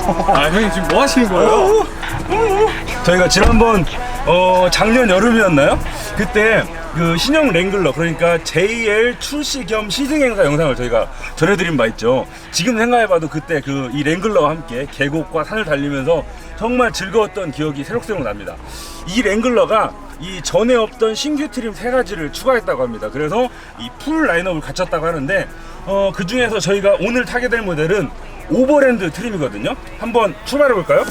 아, 형님 지금 뭐 하시는 거예요? 저희가 지난번 작년 여름이었나요? 그때 그 신형 랭글러, 그러니까 JL 출시 겸 시승 행사 영상을 저희가 전해드린 바 있죠. 지금 생각해봐도 그때 그 이 랭글러와 함께 계곡과 산을 달리면서 정말 즐거웠던 기억이 새록새록 납니다. 이 랭글러가 이 전에 없던 신규 트림 3가지를 추가했다고 합니다. 그래서 이 풀 라인업을 갖췄다고 하는데 그 중에서 저희가 오늘 타게 될 모델은 오버랜드 트림이거든요. 한번 출발해 볼까요?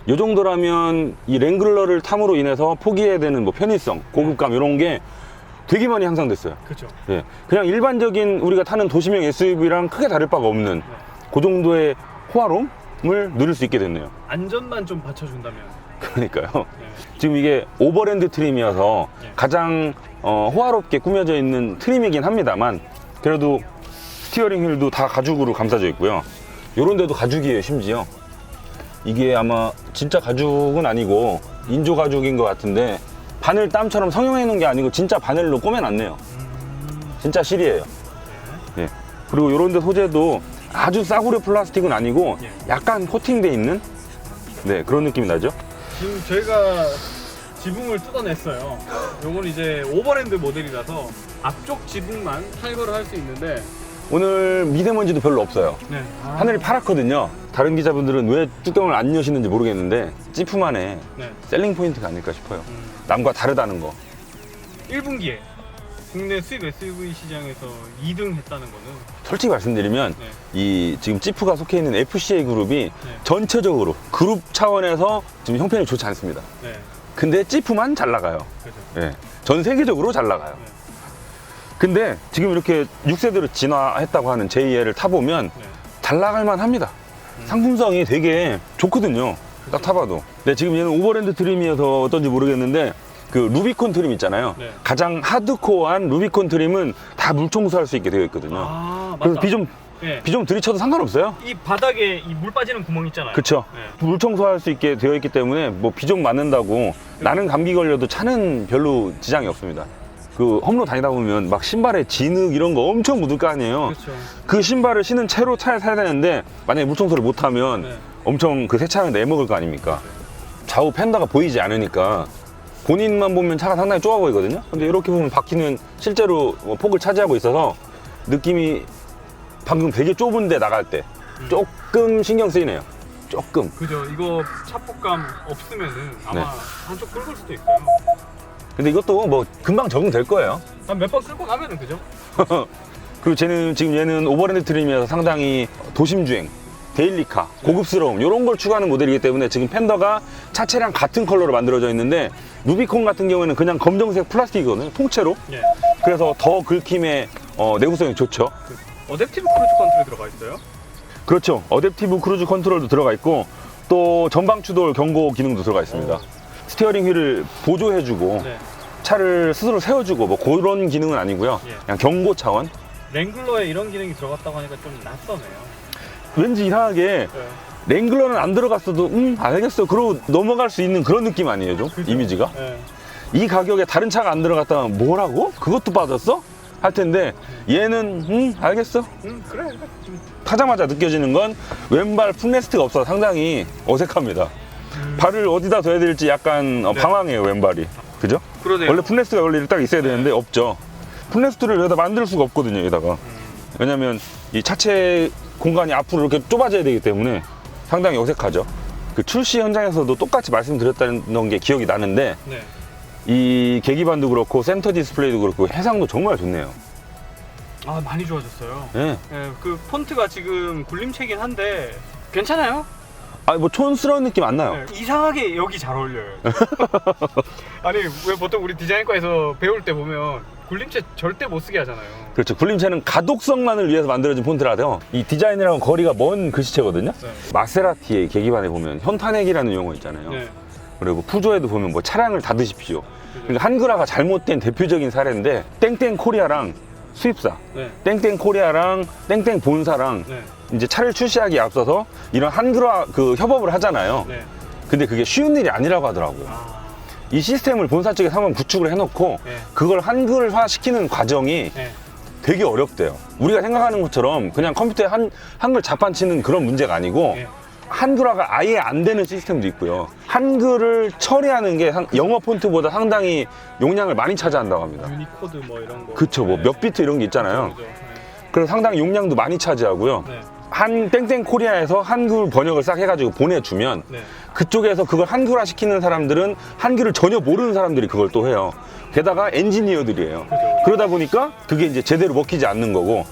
이 정도라면 이 랭글러를 탐으로 인해서 포기해야 되는 뭐 편의성, 고급감 이런 게 되게 많이 향상됐어요. 그렇죠. 예, 그냥 일반적인 우리가 타는 도시명 SUV랑 크게 다를 바가 없는 그 정도의 호화로움을 누릴 수 있게 됐네요. 안전만 좀 받쳐준다면. 그러니까요. 네. 지금 이게 오버랜드 트림이어서 네. 가장 호화롭게 꾸며져 있는 트림이긴 합니다만, 그래도 스티어링 휠도 다 가죽으로 감싸져 있고요. 요런 데도 가죽이에요. 심지어 이게 아마 진짜 가죽은 아니고 인조 가죽인 것 같은데, 바늘 땀처럼 성형해 놓은 게 아니고 진짜 바늘로 꼬매놨네요. 진짜 실이에요. 예. 그리고 요런 데 소재도 아주 싸구려 플라스틱은 아니고 약간 코팅돼 있는, 네, 그런 느낌이 나죠. 지금 저희가 지붕을 뜯어냈어요. 요건 이제 오버랜드 모델이라서 앞쪽 지붕만 탈거를 할 수 있는데. 오늘 미세먼지도 별로 없어요. 네. 하늘이 파랗거든요. 다른 기자분들은 왜 뚜껑을 안 여시는지 모르겠는데 지프만의 네. 셀링 포인트가 아닐까 싶어요. 남과 다르다는 거. 1분기에 국내 수입 SUV 시장에서 2등 했다는 거는. 솔직히 말씀드리면 네. 이 지금 지프가 속해 있는 FCA 그룹이 네. 전체적으로 그룹 차원에서 지금 형편이 좋지 않습니다. 네. 근데 지프만 잘 나가요. 그죠. 예. 전 세계적으로 잘 나가요. 네. 근데 지금 이렇게 6세대로 진화했다고 하는 JL을 타보면 네. 잘 나갈만 합니다. 상품성이 되게 좋거든요. 딱 타봐도. 네, 지금 얘는 오버랜드 트림이어서 어떤지 모르겠는데 그 루비콘 트림 있잖아요. 네. 가장 하드코어한 루비콘 트림은 다 물청소할 수 있게 되어 있거든요. 아, 맞다. 그래서 네. 비 좀 들이쳐도 상관없어요. 이 바닥에 이 물 빠지는 구멍 있잖아요. 그쵸. 네. 물청소할 수 있게 되어 있기 때문에 뭐 비 좀 맞는다고 나는 감기 걸려도 차는 별로 지장이 없습니다. 그 험로 다니다 보면 막 신발에 진흙 이런 거 엄청 묻을 거 아니에요. 그렇죠. 그 신발을 신은 채로 차에 타야 되는데 만약에 물청소를 못하면 네. 엄청 그 세차를 내먹을 거 아닙니까? 좌우 펜더가 보이지 않으니까 본인만 보면 차가 상당히 좁아 보이거든요. 근데 이렇게 보면 바퀴는 실제로 폭을 차지하고 있어서 느낌이 방금 되게 좁은데 나갈 때 조금 신경 쓰이네요. 조금. 그죠. 이거 차폭감 없으면은 아마 네. 한쪽 긁을 수도 있어요. 근데 이것도 뭐 금방 적응될 거예요. 한 몇 번 끌고 나면은 그죠? 그리고 지금 얘는 오버랜드 트림이어서 상당히 도심주행, 데일리카, 고급스러움 이런 걸 추구하는 모델이기 때문에 지금 펜더가 차체랑 같은 컬러로 만들어져 있는데 루비콘 같은 경우에는 그냥 검정색 플라스틱이거든요. 통째로. 예. 그래서 더 긁힘의 내구성이 좋죠. 어댑티브 크루즈 컨트롤이 들어가 있어요. 그렇죠. 어댑티브 크루즈 컨트롤도 들어가 있고 또 전방 추돌 경고 기능도 들어가 있습니다. 스티어링 휠을 보조해주고 네. 차를 스스로 세워주고 뭐 그런 기능은 아니고요. 예. 그냥 경고 차원. 랭글러에 이런 기능이 들어갔다고 하니까 좀 낯서네요. 왠지 이상하게 네. 랭글러는 안 들어갔어도 알겠어 그러고 넘어갈 수 있는 그런 느낌 아니에요, 좀? 그죠? 이미지가? 네. 이 가격에 다른 차가 안 들어갔다면 뭐라고? 그것도 빠졌어? 할 텐데 얘는 알겠어. 그래. 타자마자 느껴지는 건 왼발 풋레스트가 없어서 상당히 어색합니다. 발을 어디다 둬야 될지 약간 네. 방황해요, 왼발이. 그죠? 그러네요. 원래 풋레스트가 원래 딱 있어야 되는데 없죠. 풋레스트를 여기다 만들 수가 없거든요, 여기다가. 왜냐면 이 차체 공간이 앞으로 이렇게 좁아져야 되기 때문에 상당히 어색하죠. 그 출시 현장에서도 똑같이 말씀드렸다는 게 기억이 나는데 네. 이 계기판도 그렇고 센터 디스플레이도 그렇고 해상도 정말 좋네요. 아, 많이 좋아졌어요. 예. 네, 그 폰트가 지금 굴림체긴 한데 괜찮아요. 아, 뭐 촌스러운 느낌 안 나요. 네, 이상하게 여기 잘 어울려요. 아니, 왜 보통 우리 디자인과에서 배울 때 보면 굴림체 절대 못 쓰게 하잖아요. 그렇죠. 굴림체는 가독성만을 위해서 만들어진 폰트라서 이 디자인이랑 거리가 먼 글씨체거든요. 네. 마세라티의 계기판에 보면 현탄핵이라는 용어 있잖아요. 네. 그리고 푸조에도 보면 뭐 차량을 닫으십시오. 그러니까 한글화가 잘못된 대표적인 사례인데 땡땡 코리아랑 수입사, 네. 땡땡 코리아랑 땡땡 본사랑 네. 이제 차를 출시하기에 앞서서 이런 한글화 그 협업을 하잖아요. 네. 근데 그게 쉬운 일이 아니라고 하더라고요. 아, 이 시스템을 본사 측에서 한번 구축을 해놓고 네. 그걸 한글화 시키는 과정이 네. 되게 어렵대요. 우리가 생각하는 것처럼 그냥 컴퓨터에 한글 자판 치는 그런 문제가 아니고 네. 한글화가 아예 안 되는 시스템도 있고요. 한글을 처리하는 게 영어 폰트보다 상당히 용량을 많이 차지한다고 합니다. 유니코드 뭐 이런 거. 그쵸, 뭐 네. 몇 비트 이런 게 있잖아요. 그죠. 네. 그래서 상당히 용량도 많이 차지하고요. 네. 한 땡땡 코리아에서 한글 번역을 싹 해가지고 보내주면 네. 그쪽에서 그걸 한글화 시키는 사람들은 한글을 전혀 모르는 사람들이 그걸 또 해요. 게다가 엔지니어들이에요. 그러다 보니까 그게 이제 제대로 먹히지 않는 거고,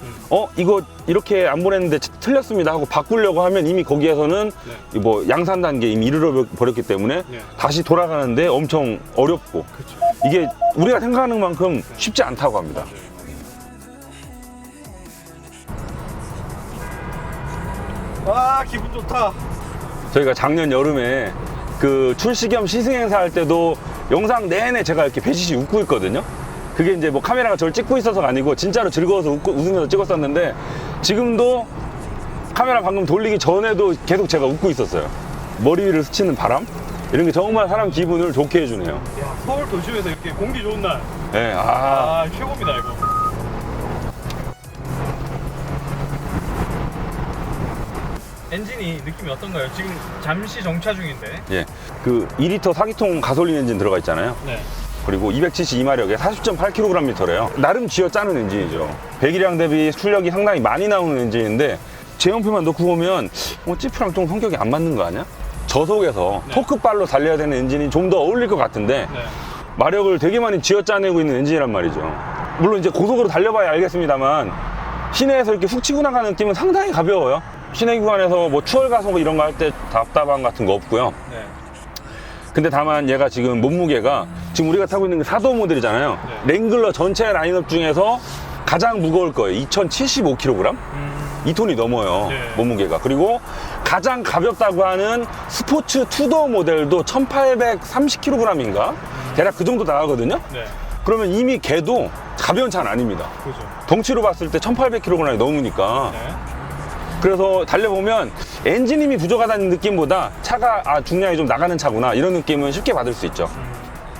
이거 이렇게 안 보냈는데 틀렸습니다 하고 바꾸려고 하면 이미 거기에서는 네. 뭐 양산 단계에 이미 이르러 버렸기 때문에 네. 다시 돌아가는데 엄청 어렵고, 그쵸. 이게 우리가 생각하는 만큼 쉽지 않다고 합니다. 아, 기분 좋다. 저희가 작년 여름에 그 출시 겸 시승 행사 할 때도 영상 내내 제가 이렇게 배시시 웃고 있거든요. 그게 이제 뭐 카메라가 저를 찍고 있어서가 아니고 진짜로 즐거워서 웃으면서 찍었었는데, 지금도 카메라 방금 돌리기 전에도 계속 제가 웃고 있었어요. 머리 위를 스치는 바람? 이런 게 정말 사람 기분을 좋게 해주네요. 야, 서울 도심에서 이렇게 공기 좋은 날. 네, 아, 최고입니다, 이거. 엔진이 느낌이 어떤가요? 지금 잠시 정차 중인데. 예. 그 2리터 4기통 가솔린 엔진 들어가 있잖아요. 네. 그리고 272마력에 40.8kgm래요. 나름 쥐어짜는 엔진이죠. 배기량 대비 출력이 상당히 많이 나오는 엔진인데, 제형표만 놓고 보면 찌프랑 좀 성격이 안 맞는 거 아니야? 저속에서 네. 토크발로 달려야 되는 엔진이 좀 더 어울릴 것 같은데, 네. 마력을 되게 많이 쥐어짜내고 있는 엔진이란 말이죠. 물론 이제 고속으로 달려봐야 알겠습니다만 시내에서 이렇게 훅 치고 나가는 느낌은 상당히 가벼워요. 시내 구간에서 뭐 추월 가속 이런 거 할 때 답답함 같은 거 없고요. 네. 근데 다만 얘가 지금 몸무게가 지금 우리가 타고 있는 게 4도 모델이잖아요. 네. 랭글러 전체 라인업 중에서 가장 무거울 거예요. 2075kg? 2톤이 넘어요. 네. 몸무게가. 그리고 가장 가볍다고 하는 스포츠 투도어 모델도 1830kg인가? 대략 그 정도 나가거든요. 네. 그러면 이미 걔도 가벼운 차는 아닙니다. 그죠. 덩치로 봤을 때 1800kg이 넘으니까. 네. 그래서 달려보면 엔진 힘이 부족하다는 느낌보다 차가 중량이 좀 나가는 차구나 이런 느낌은 쉽게 받을 수 있죠.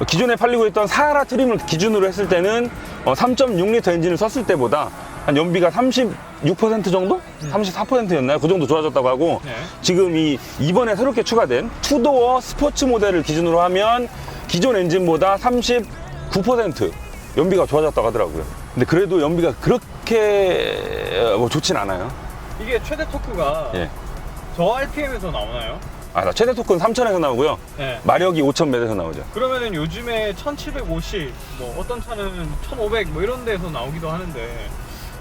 기존에 팔리고 있던 사하라 트림을 기준으로 했을 때는 3.6L 엔진을 썼을 때보다 한 연비가 36% 정도? 34%였나요? 그 정도 좋아졌다고 하고, 네. 지금 이번에 새롭게 추가된 투도어 스포츠 모델을 기준으로 하면 기존 엔진보다 39% 연비가 좋아졌다고 하더라고요. 근데 그래도 연비가 그렇게 뭐 좋진 않아요. 이게 최대 토크가 예. 저 RPM에서 나오나요? 나 최대 토크는 3000에서 나오고요. 네. 마력이 5000매에서 나오죠. 그러면은 요즘에 1750, 뭐 어떤 차는 1500 뭐 이런 데서 나오기도 하는데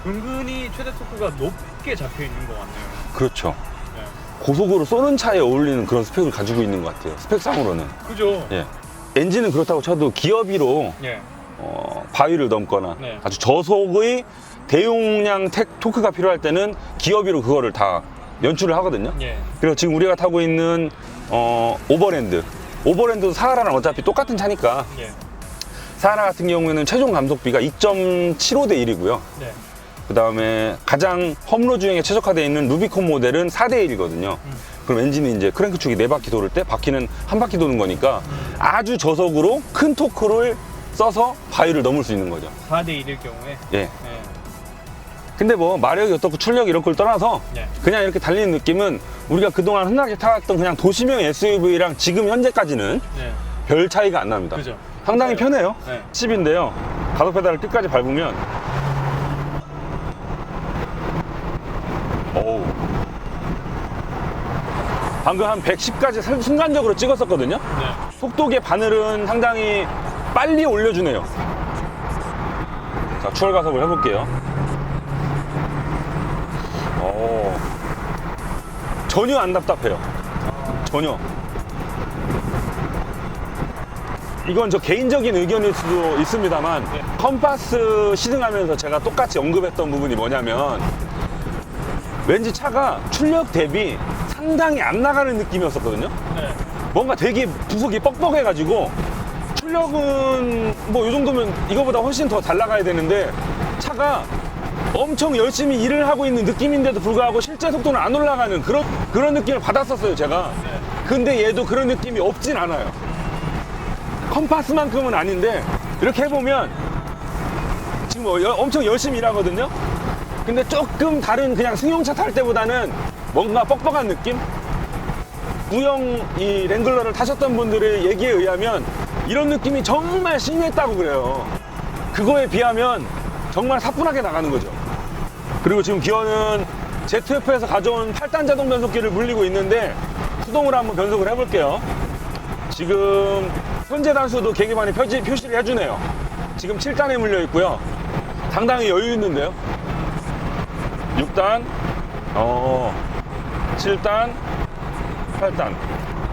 은근히 최대 토크가 높게 잡혀 있는 것 같네요. 그렇죠. 네. 고속으로 쏘는 차에 어울리는 그런 스펙을 가지고 있는 것 같아요. 스펙상으로는. 그죠? 예. 엔진은 그렇다고 쳐도 기어비로 예. 바위를 넘거나 네. 아주 저속의 대용량 토크가 필요할 때는 기어비로 그거를 다 연출을 하거든요. 예. 그래서 지금 우리가 타고 있는 오버랜드도 사하라랑 어차피 똑같은 차니까, 예. 사하라 같은 경우에는 최종 감속비가 2.75대 1이고요. 네. 그 다음에 가장 험로 주행에 최적화되어 있는 루비콘 모델은 4대 1이거든요. 그럼 엔진이 이제 크랭크 축이 4바퀴 도를 때 바퀴는 한 바퀴 도는 거니까 아주 저속으로 큰 토크를 써서 바위를 넘을 수 있는 거죠. 4대 1일 경우에. 예. 예. 근데 뭐 마력이 어떻고 출력 이런 걸 떠나서 예. 그냥 이렇게 달리는 느낌은 우리가 그동안 흔하게 타왔던 그냥 도시명 SUV랑 지금 현재까지는 예. 별 차이가 안 납니다. 그죠. 상당히 네. 편해요. 네. 10인데요. 가속 페달을 끝까지 밟으면 어우. 방금 한 110까지 순간적으로 찍었었거든요. 네. 속도계 바늘은 상당히 빨리 올려주네요. 자, 추월 가속을 해볼게요. 전혀 안 답답해요. 전혀. 이건 저 개인적인 의견일 수도 있습니다만, 네. 컴파스 시승하면서 제가 똑같이 언급했던 부분이 뭐냐면, 왠지 차가 출력 대비 상당히 안 나가는 느낌이었었거든요. 네. 뭔가 되게 부속이 뻑뻑해가지고 출력은 뭐 이 정도면 이거보다 훨씬 더 잘 나가야 되는데 차가 엄청 열심히 일을 하고 있는 느낌인데도 불구하고 실제 속도는 안 올라가는 그런 느낌을 받았었어요, 제가. 근데 얘도 그런 느낌이 없진 않아요. 컴파스만큼은 아닌데 이렇게 해보면 지금 뭐 엄청 열심히 일하거든요. 근데 조금 다른 그냥 승용차 탈 때보다는 뭔가 뻑뻑한 느낌? 구형 이 랭글러를 타셨던 분들의 얘기에 의하면 이런 느낌이 정말 심했다고 그래요. 그거에 비하면 정말 사뿐하게 나가는 거죠. 그리고 지금 기어는 ZF-에서 가져온 8단 자동 변속기를 물리고 있는데 수동으로 한번 변속을 해볼게요. 지금 현재 단수도 계기판에 표시를 해주네요. 지금 7단에 물려 있고요. 상당히 여유 있는데요. 6단, 7단, 8단.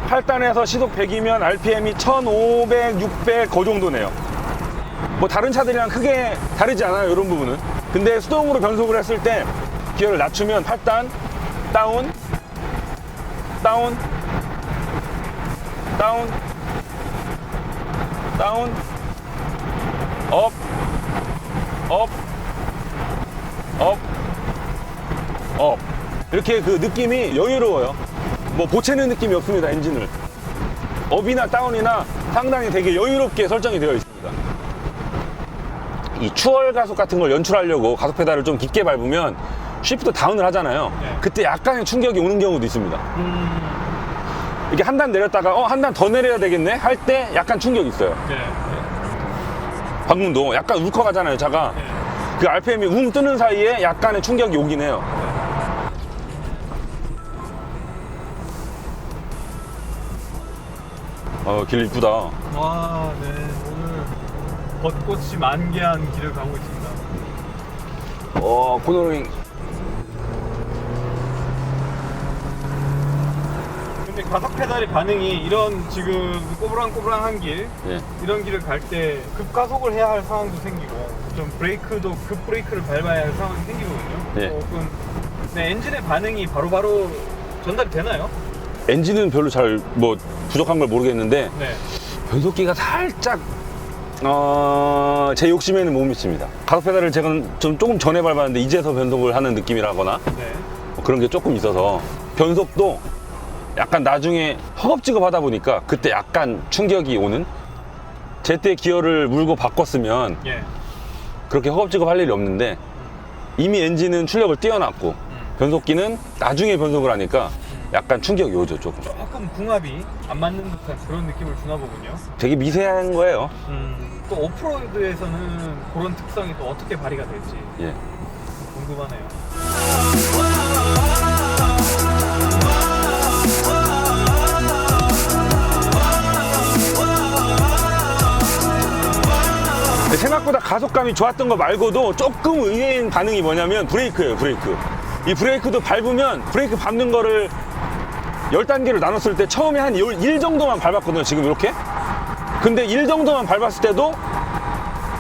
8단에서 시속 100이면 RPM이 1500, 600 그 정도네요. 뭐 다른 차들이랑 크게 다르지 않아요, 이런 부분은. 근데 수동으로 변속을 했을 때 기어를 낮추면 8단, 다운, 다운, 다운, 다운, 업, 업, 업, 업. 이렇게 그 느낌이 여유로워요. 뭐 보채는 느낌이 없습니다, 엔진을. 업이나 다운이나 상당히 되게 여유롭게 설정이 되어 있습니다. 이 추월 가속 같은 걸 연출하려고 가속 페달을 좀 깊게 밟으면 쉬프트 다운을 하잖아요. 네. 그때 약간의 충격이 오는 경우도 있습니다. 이게 한 단 내렸다가 한 단 더 내려야 되겠네 할 때 약간 충격이 있어요. 네. 방금도 약간 울컥하잖아요, 차가. 네. 그 RPM이 웅 뜨는 사이에 약간의 충격이 오긴 해요. 길 이쁘다. 와, 네. 오늘 벚꽃이 만개한 길을 가고 있습니다. 코너링. 근데 가속 페달의 반응이 이런 지금 꼬부랑꼬부랑한 길, 예. 이런 길을 갈 때 급가속을 해야 할 상황도 생기고 좀 브레이크도 급 브레이크를 밟아야 할 상황이 생기거든요. 예. 조금 네, 엔진의 반응이 바로바로 전달이 되나요? 엔진은 별로 잘 뭐 부족한 걸 모르겠는데 네. 변속기가 살짝 제 욕심에는 못 미칩니다. 가속 페달을 제가 좀 조금 전에 밟았는데 이제서 변속을 하는 느낌이라거나 네. 뭐 그런 게 조금 있어서 변속도 약간 나중에 허겁지겁 하다 보니까 그때 약간 충격이 오는. 제때 기어를 물고 바꿨으면 예. 그렇게 허겁지겁 할 일이 없는데 이미 엔진은 출력을 뛰어났고 변속기는 나중에 변속을 하니까 약간 충격이 오죠, 조금. 조금 궁합이 안 맞는 듯한 그런 느낌을 주나 보군요. 되게 미세한 거예요. 또 오프로드에서는 그런 특성이 또 어떻게 발휘가 될지 예. 궁금하네요. 생각보다 가속감이 좋았던 거 말고도 조금 의외인 반응이 뭐냐면 브레이크예요, 브레이크. 이 브레이크도 밟으면 브레이크 밟는 거를 10단계로 나눴을 때 처음에 한 1 정도만 밟았거든요, 지금 이렇게. 근데 1 정도만 밟았을 때도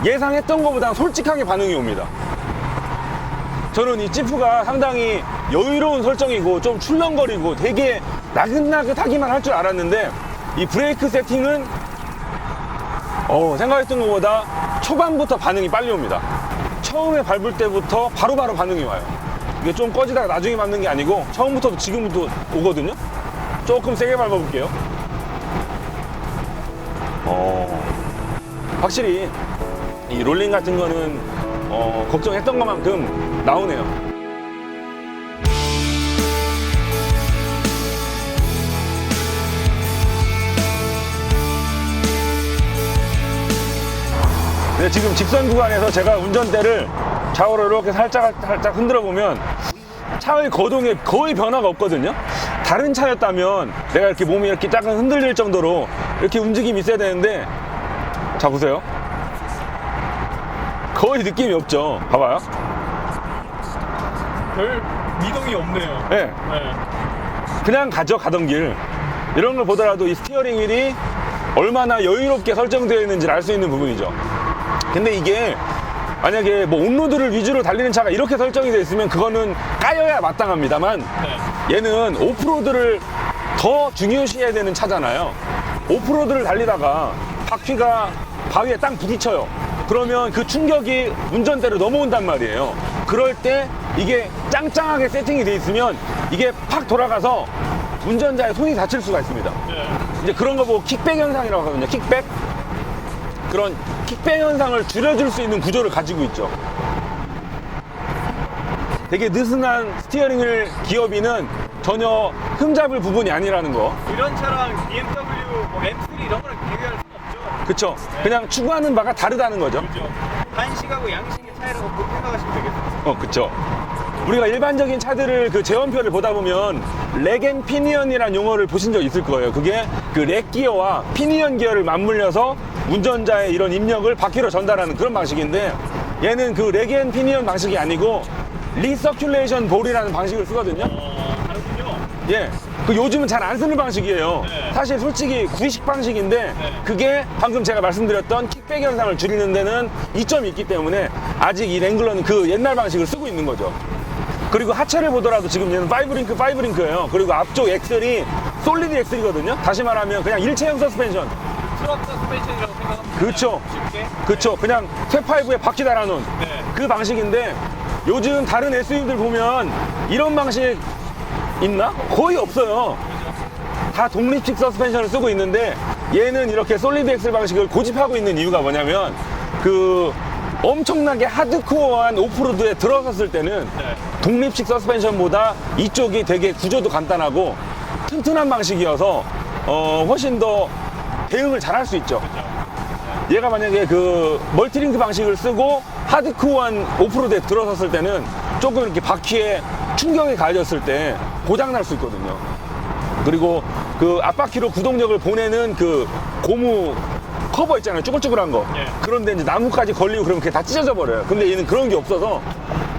예상했던 것보다 솔직하게 반응이 옵니다. 저는 이 지프가 상당히 여유로운 설정이고 좀 출렁거리고 되게 나긋나긋하기만 할 줄 알았는데 이 브레이크 세팅은 생각했던 것보다 초반부터 반응이 빨리 옵니다. 처음에 밟을 때부터 바로바로 반응이 와요. 이게 좀 꺼지다가 나중에 밟는 게 아니고 처음부터 지금부터 오거든요. 조금 세게 밟아볼게요. 확실히 이 롤링 같은 거는 걱정했던 것만큼 나오네요. 네, 지금 직선 구간에서 제가 운전대를 좌우로 이렇게 살짝 흔들어 보면 차의 거동에 거의 변화가 없거든요. 다른 차였다면 내가 이렇게 몸이 이렇게 약간 흔들릴 정도로 이렇게 움직임이 있어야 되는데, 자 보세요. 거의 느낌이 없죠. 봐봐요. 별 미동이 없네요. 네. 네. 그냥 가던 길. 이런 걸 보더라도 이 스티어링 휠이 얼마나 여유롭게 설정되어 있는지를 알 수 있는 부분이죠. 근데 이게 만약에 뭐 온로드를 위주로 달리는 차가 이렇게 설정이 되어 있으면 그거는 까여야 마땅합니다만, 네. 얘는 오프로드를 더 중요시해야 되는 차잖아요. 오프로드를 달리다가 바퀴가 바위에 땅 부딪혀요. 그러면 그 충격이 운전대로 넘어온단 말이에요. 그럴 때 이게 짱짱하게 세팅이 돼 있으면 이게 팍 돌아가서 운전자의 손이 다칠 수가 있습니다. 이제 그런 거 보고 킥백 현상이라고 하거든요. 킥백. 그런 킥백 현상을 줄여줄 수 있는 구조를 가지고 있죠. 되게 느슨한 스티어링을 기어비는 전혀 흠잡을 부분이 아니라는 거. 이런 차랑 BMW 뭐 M3 이런 거랑 비교할 수는 없죠. 그쵸? 그냥 추구하는 바가 다르다는 거죠. 그죠. 한식하고 양식의 차이라고 그렇게 생각하시면 되겠어요. 그쵸. 우리가 일반적인 차들을 그 제원표를 보다 보면 렉앤 피니언이라는 용어를 보신 적 있을 거예요. 그게 그 렉 기어와 피니언 기어를 맞물려서 운전자의 이런 입력을 바퀴로 전달하는 그런 방식인데, 얘는 그 렉앤 피니언 방식이 아니고 리서큘레이션 볼이라는 방식을 쓰거든요. 다르군요. 예. 그 요즘은 잘 안 쓰는 방식이에요. 네. 사실 솔직히 구식 방식인데 그게 방금 제가 말씀드렸던 킥백 현상을 줄이는 데는 이점이 있기 때문에 아직 이 랭글러는 그 옛날 방식을 쓰고 있는 거죠. 그리고 하체를 보더라도 지금 얘는 5링크예요. 그리고 앞쪽 엑셀이 솔리드 엑셀이거든요. 다시 말하면 그냥 일체형 서스펜션. 트럭 서스펜션이라고 생각하면 그렇죠. 쉽게. 그렇죠. 그냥 쇠파이브에 바퀴 달아놓은 네. 그 방식인데, 요즘 다른 SUV들 보면 이런 방식 있나? 거의 없어요. 다 독립식 서스펜션을 쓰고 있는데, 얘는 이렇게 솔리드 엑셀 방식을 고집하고 있는 이유가 뭐냐면, 그 엄청나게 하드코어한 오프로드에 들어섰을 때는 네. 독립식 서스펜션보다 이쪽이 되게 구조도 간단하고 튼튼한 방식이어서 훨씬 더 대응을 잘 할 수 있죠. 얘가 만약에 그 멀티링크 방식을 쓰고 하드코어한 오프로드에 들어섰을 때는 조금 이렇게 바퀴에 충격이 가해졌을 때 고장 날 수 있거든요. 그리고 그 앞바퀴로 구동력을 보내는 그 고무 커버 있잖아요. 쭈글쭈글한 거. 예. 그런데 이제 나무까지 걸리고 그러면 그게 다 찢어져 버려요. 근데 얘는 그런 게 없어서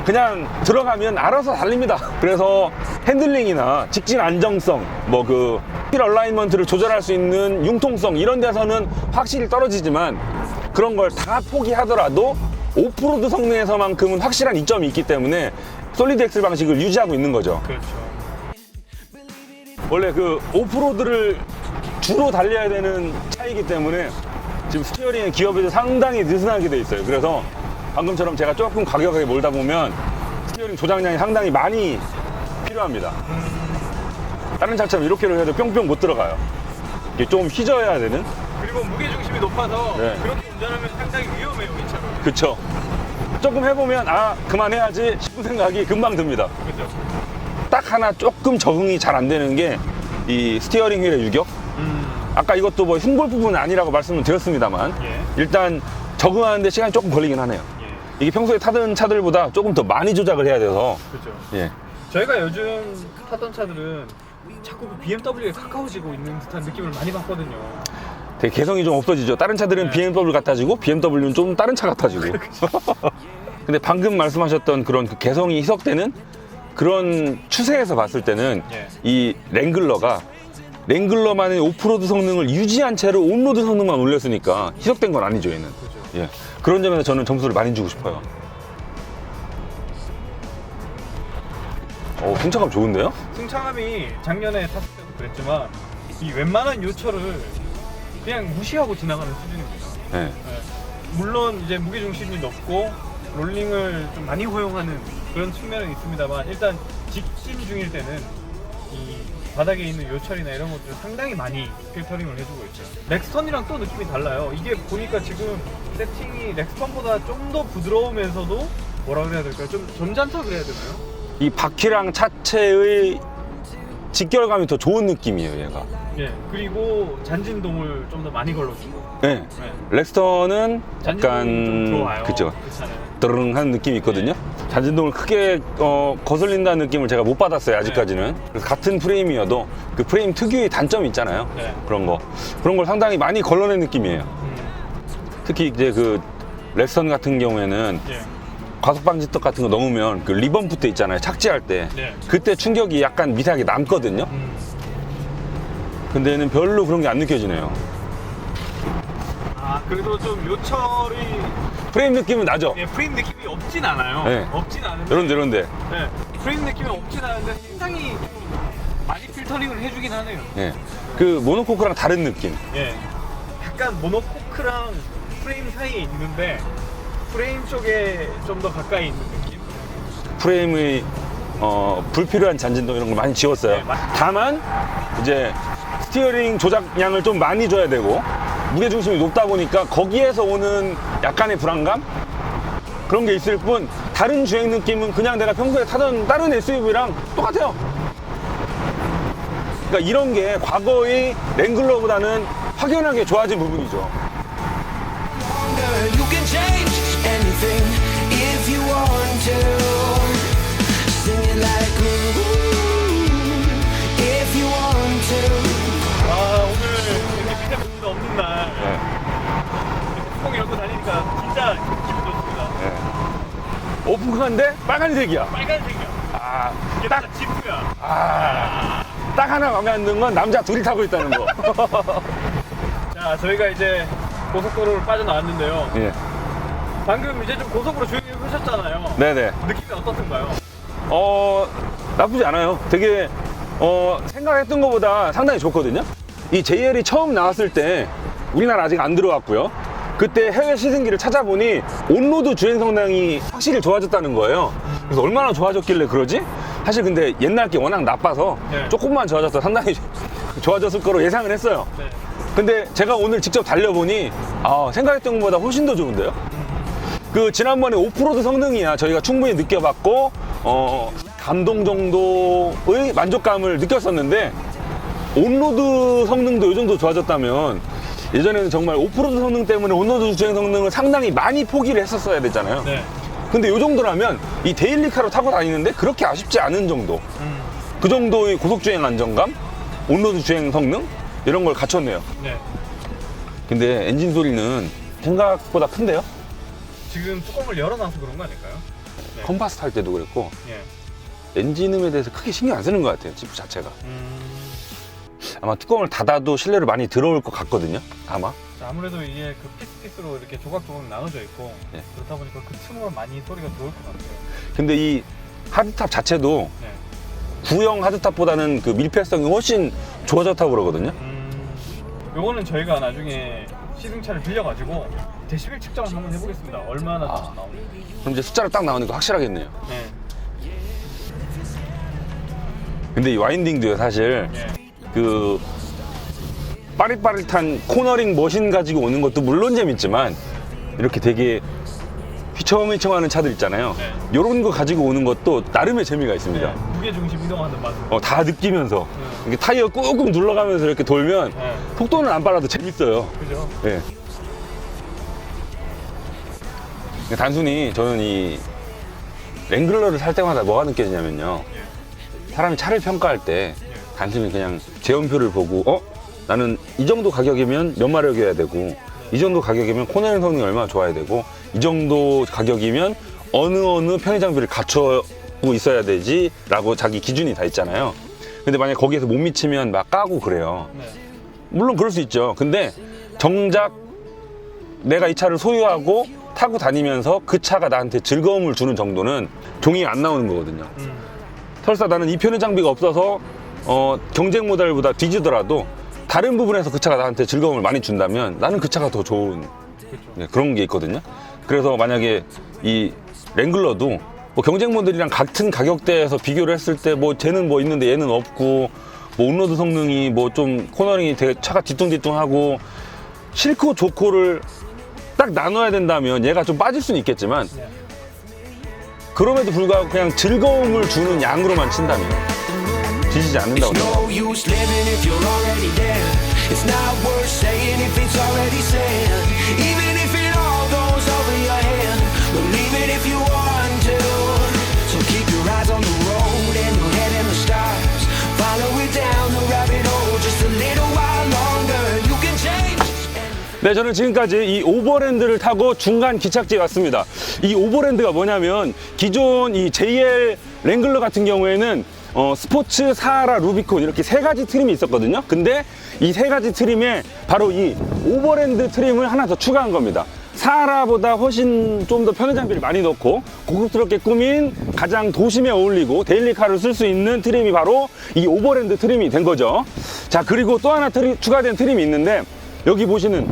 그냥 들어가면 알아서 달립니다. 그래서 핸들링이나 직진 안정성, 뭐 그 휠 얼라인먼트를 조절할 수 있는 융통성, 이런 데서는 확실히 떨어지지만 그런 걸 다 포기하더라도 오프로드 성능에서만큼은 확실한 이점이 있기 때문에 솔리드 엑셀 방식을 유지하고 있는 거죠. 그렇죠. 원래 그 오프로드를 주로 달려야 되는 차이기 때문에 지금 스티어링의 기업에도 상당히 느슨하게 돼 있어요. 그래서 방금처럼 제가 조금 가격에 몰다 보면 스티어링 조작량이 상당히 많이 필요합니다. 다른 차처럼 이렇게를 해도 뿅뿅 못 들어가요. 이게 좀 휘저어야 되는? 그리고 무게 중심이 높아서 네. 그렇게 운전하면 상당히 위험해요, 이 차는. 그쵸. 조금 해보면 아 그만해야지 싶은 생각이 금방 듭니다. 그죠. 딱 하나 조금 적응이 잘 안 되는 게 이 스티어링 휠의 유격. 아까 이것도 뭐 흉볼 부분은 아니라고 말씀을 드렸습니다만 예. 일단 적응하는데 시간이 조금 걸리긴 하네요. 예. 이게 평소에 타던 차들보다 조금 더 많이 조작을 해야 돼서. 그죠. 예. 저희가 요즘 타던 차들은 자꾸 그 BMW에 가까워지고 있는 듯한 느낌을 많이 받거든요. 되게 개성이 좀 없어지죠. 다른 차들은 네. BMW 같아지고 BMW는 좀 다른 차 같아지고. 근데 방금 말씀하셨던 그런 그 개성이 희석되는 그런 추세에서 봤을 때는 예. 이 랭글러만의 오프로드 성능을 유지한 채로 온로드 성능만 올렸으니까 희석된 건 아니죠, 얘는. 그죠. 예. 그런 점에서 저는 점수를 많이 주고 싶어요. 승차감 좋은데요? 승차감이 작년에 탔을 때도 그랬지만 이 웬만한 요철을 그냥 무시하고 지나가는 수준입니다. 네. 네. 물론 이제 무게중심이 높고 롤링을 좀 많이 허용하는 그런 측면은 있습니다만, 일단 직진 중일 때는 이 바닥에 있는 요철이나 이런 것들을 상당히 많이 필터링을 해주고 있죠. 렉스턴이랑 또 느낌이 달라요. 이게 보니까 지금 세팅이 렉스턴보다 좀 더 부드러우면서도 뭐라 그래야 될까요? 좀 점잖다 그래야 되나요? 이 바퀴랑 차체의 직결감이 더 좋은 느낌이에요, 얘가. 예. 그리고 잔진동을 좀 더 많이 걸러주고. 네. 네. 렉스턴은 잔진동이 좀 약간 좋아요. 그죠. 괜찮아요. 드릉한 느낌이 있거든요. 잔진동을 크게 거슬린다는 느낌을 제가 못 받았어요, 아직까지는. 그래서 같은 프레임이어도 그 프레임 특유의 단점이 있잖아요. 네. 그런 걸 상당히 많이 걸러낸 느낌이에요. 특히 이제 그 렉스턴 같은 경우에는 예. 과속 방지턱 같은 거 넘으면 그 리번 풋대 있잖아요, 착지할 때. 네. 그때 충격이 약간 미세하게 남거든요. 근데 얘는 별로 그런 게 안 느껴지네요. 아, 그래도 좀 요철이 프레임 느낌은 나죠? 예, 프레임 느낌이 없진 않아요. 네. 없진 않은데. 이런데 네. 프레임 느낌이 없진 않은데 상당히 좀 많이 필터링을 해주긴 하네요. 예. 그 모노코크랑 다른 느낌. 예. 약간 모노코크랑 프레임 사이에 있는데 프레임 쪽에 좀 더 가까이 있는 느낌. 프레임의 불필요한 잔진동 이런 걸 많이 지웠어요. 네, 다만 이제 스티어링 조작량을 좀 많이 줘야 되고 무게중심이 높다 보니까 거기에서 오는 약간의 불안감? 그런 게 있을 뿐 다른 주행 느낌은 그냥 내가 평소에 타던 다른 SUV랑 똑같아요. 그러니까 이런 게 과거의 랭글러보다는 확연하게 좋아진 부분이죠. You can change anything if you want to. Sing it like ooh, if you want to. 아 오늘 이렇게 미세먼지도 없는 날 네. 뚜껑 열고 다니니까 진짜 기분 좋습니다. 오픈카인데 빨간색이야. 빨간색이야. 아, 이게 딱, 진짜 지프야. 딱 하나 마음에 안 드는 건 남자 둘이 타고 있다는 거. 자 저희가 이제 고속도로를 빠져나왔는데요. 예. 방금 이제 좀 고속으로 주행해 보셨잖아요. 네네. 느낌이 어떻던가요? 나쁘지 않아요. 되게, 생각했던 것보다 상당히 좋거든요. 이 JL이 처음 나왔을 때 우리나라 아직 안 들어왔고요. 그때 해외 시승기를 찾아보니 온로드 주행 성능이 확실히 좋아졌다는 거예요. 그래서 얼마나 좋아졌길래 그러지? 사실 근데 옛날 게 워낙 나빠서 네. 조금만 좋아졌다 상당히 좋아졌을 거로 예상을 했어요. 네. 근데 제가 오늘 직접 달려보니 생각했던 것보다 훨씬 더 좋은데요. 그 지난번에 오프로드 성능이야 저희가 충분히 느껴봤고 감동 정도의 만족감을 느꼈었는데 온로드 성능도 이 정도 좋아졌다면 예전에는 정말 오프로드 성능 때문에 온로드 주행 성능을 상당히 많이 포기를 했었어야 됐잖아요. 네. 근데 이 정도라면 이 데일리카로 타고 다니는데 그렇게 아쉽지 않은 정도, 그 정도의 고속주행 안정감, 온로드 주행 성능 이런 걸 갖췄네요. 네. 근데 엔진 소리는 생각보다 큰데요? 지금 뚜껑을 열어놔서 그런 거 아닐까요? 네. 컴파스 탈 때도 그랬고 예. 엔진음에 대해서 크게 신경 안 쓰는 것 같아요, 지프 자체가. 아마 뚜껑을 닫아도 실내로 많이 들어올 것 같거든요, 아마. 자, 아무래도 이게 그 피스로 이렇게 조각조각 나눠져 있고 네. 그렇다 보니까 그 틈으로 많이 소리가 들어올 것 같아요. 근데 이 하드탑 자체도 네. 구형 하드탑보다는 그 밀폐성이 훨씬 좋아졌다고 그러거든요. 요거는 저희가 나중에 시승차를 빌려가지고 데시벨 측정을 한번 해보겠습니다. 얼마나 나오는지. 그럼 이제 숫자로 딱 나오니까 확실하겠네요. 네. 근데 이 와인딩도요, 사실 예. 그 빠릿빠릿한 코너링 머신 가지고 오는 것도 물론 재밌지만 이렇게 되게 휘청휘청하는 차들 있잖아요. 네. 이런 거 가지고 오는 것도 나름의 재미가 있습니다. 네. 무게중심 이동하는 맛. 다 느끼면서 이렇게 타이어 꾹꾹 눌러가면서 이렇게 돌면 네. 속도는 안 빨라도 재밌어요. 그죠? 예. 단순히 저는 이 랭글러를 살 때마다 뭐가 느껴지냐면요. 사람이 차를 평가할 때 단순히 그냥 제원표를 보고 나는 이 정도 가격이면 몇 마력이어야 되고 이 정도 가격이면 코너링 성능이 얼마나 좋아야 되고 이 정도 가격이면 어느 편의 장비를 갖추고 있어야 되지 라고 자기 기준이 다 있잖아요. 근데 만약에 거기에서 못 미치면 막 까고 그래요. 네. 물론 그럴 수 있죠. 근데 정작 내가 이 차를 소유하고 타고 다니면서 그 차가 나한테 즐거움을 주는 정도는 종이에 안 나오는 거거든요. 설사 나는 이 편의 장비가 없어서 경쟁 모델보다 뒤지더라도 다른 부분에서 그 차가 나한테 즐거움을 많이 준다면 나는 그 차가 더 좋은 그렇죠. 그런 게 있거든요. 그래서 만약에 이 랭글러도 뭐 경쟁 모델이랑 같은 가격대에서 비교를 했을 때 뭐 쟤는 뭐 있는데 얘는 없고 뭐 온로드 성능이 뭐 좀 코너링이 되게 차가 뒤뚱뒤뚱하고 싫고 좋고를 딱 나눠야 된다면 얘가 좀 빠질 수는 있겠지만 네. 그럼에도 불구하고 그냥 즐거움을 주는 양으로만 친다면 뒤지지 않는다고 It's 생각합니다. no use living if you're already dead. It's not worth saying if it's already said. Even if it all goes over your head, believe it if you want to. So keep your eyes on the road and your head in the stars. Follow it down the rabbit hole just a little while longer. You can change. 네, 저는 지금까지 이 오버랜드를 타고 중간 기착지에 왔습니다. 이 오버랜드가 뭐냐면 기존 이 JL 랭글러 같은 경우에는 스포츠, 사하라, 루비콘 이렇게 세 가지 트림이 있었거든요. 근데 이 세 가지 트림에 바로 이 오버랜드 트림을 하나 더 추가한 겁니다. 사하라보다 훨씬 좀 더 편의 장비를 많이 넣고 고급스럽게 꾸민 가장 도심에 어울리고 데일리카를 쓸 수 있는 트림이 바로 이 오버랜드 트림이 된 거죠. 자, 그리고 또 하나 추가된 트림이 있는데 여기 보시는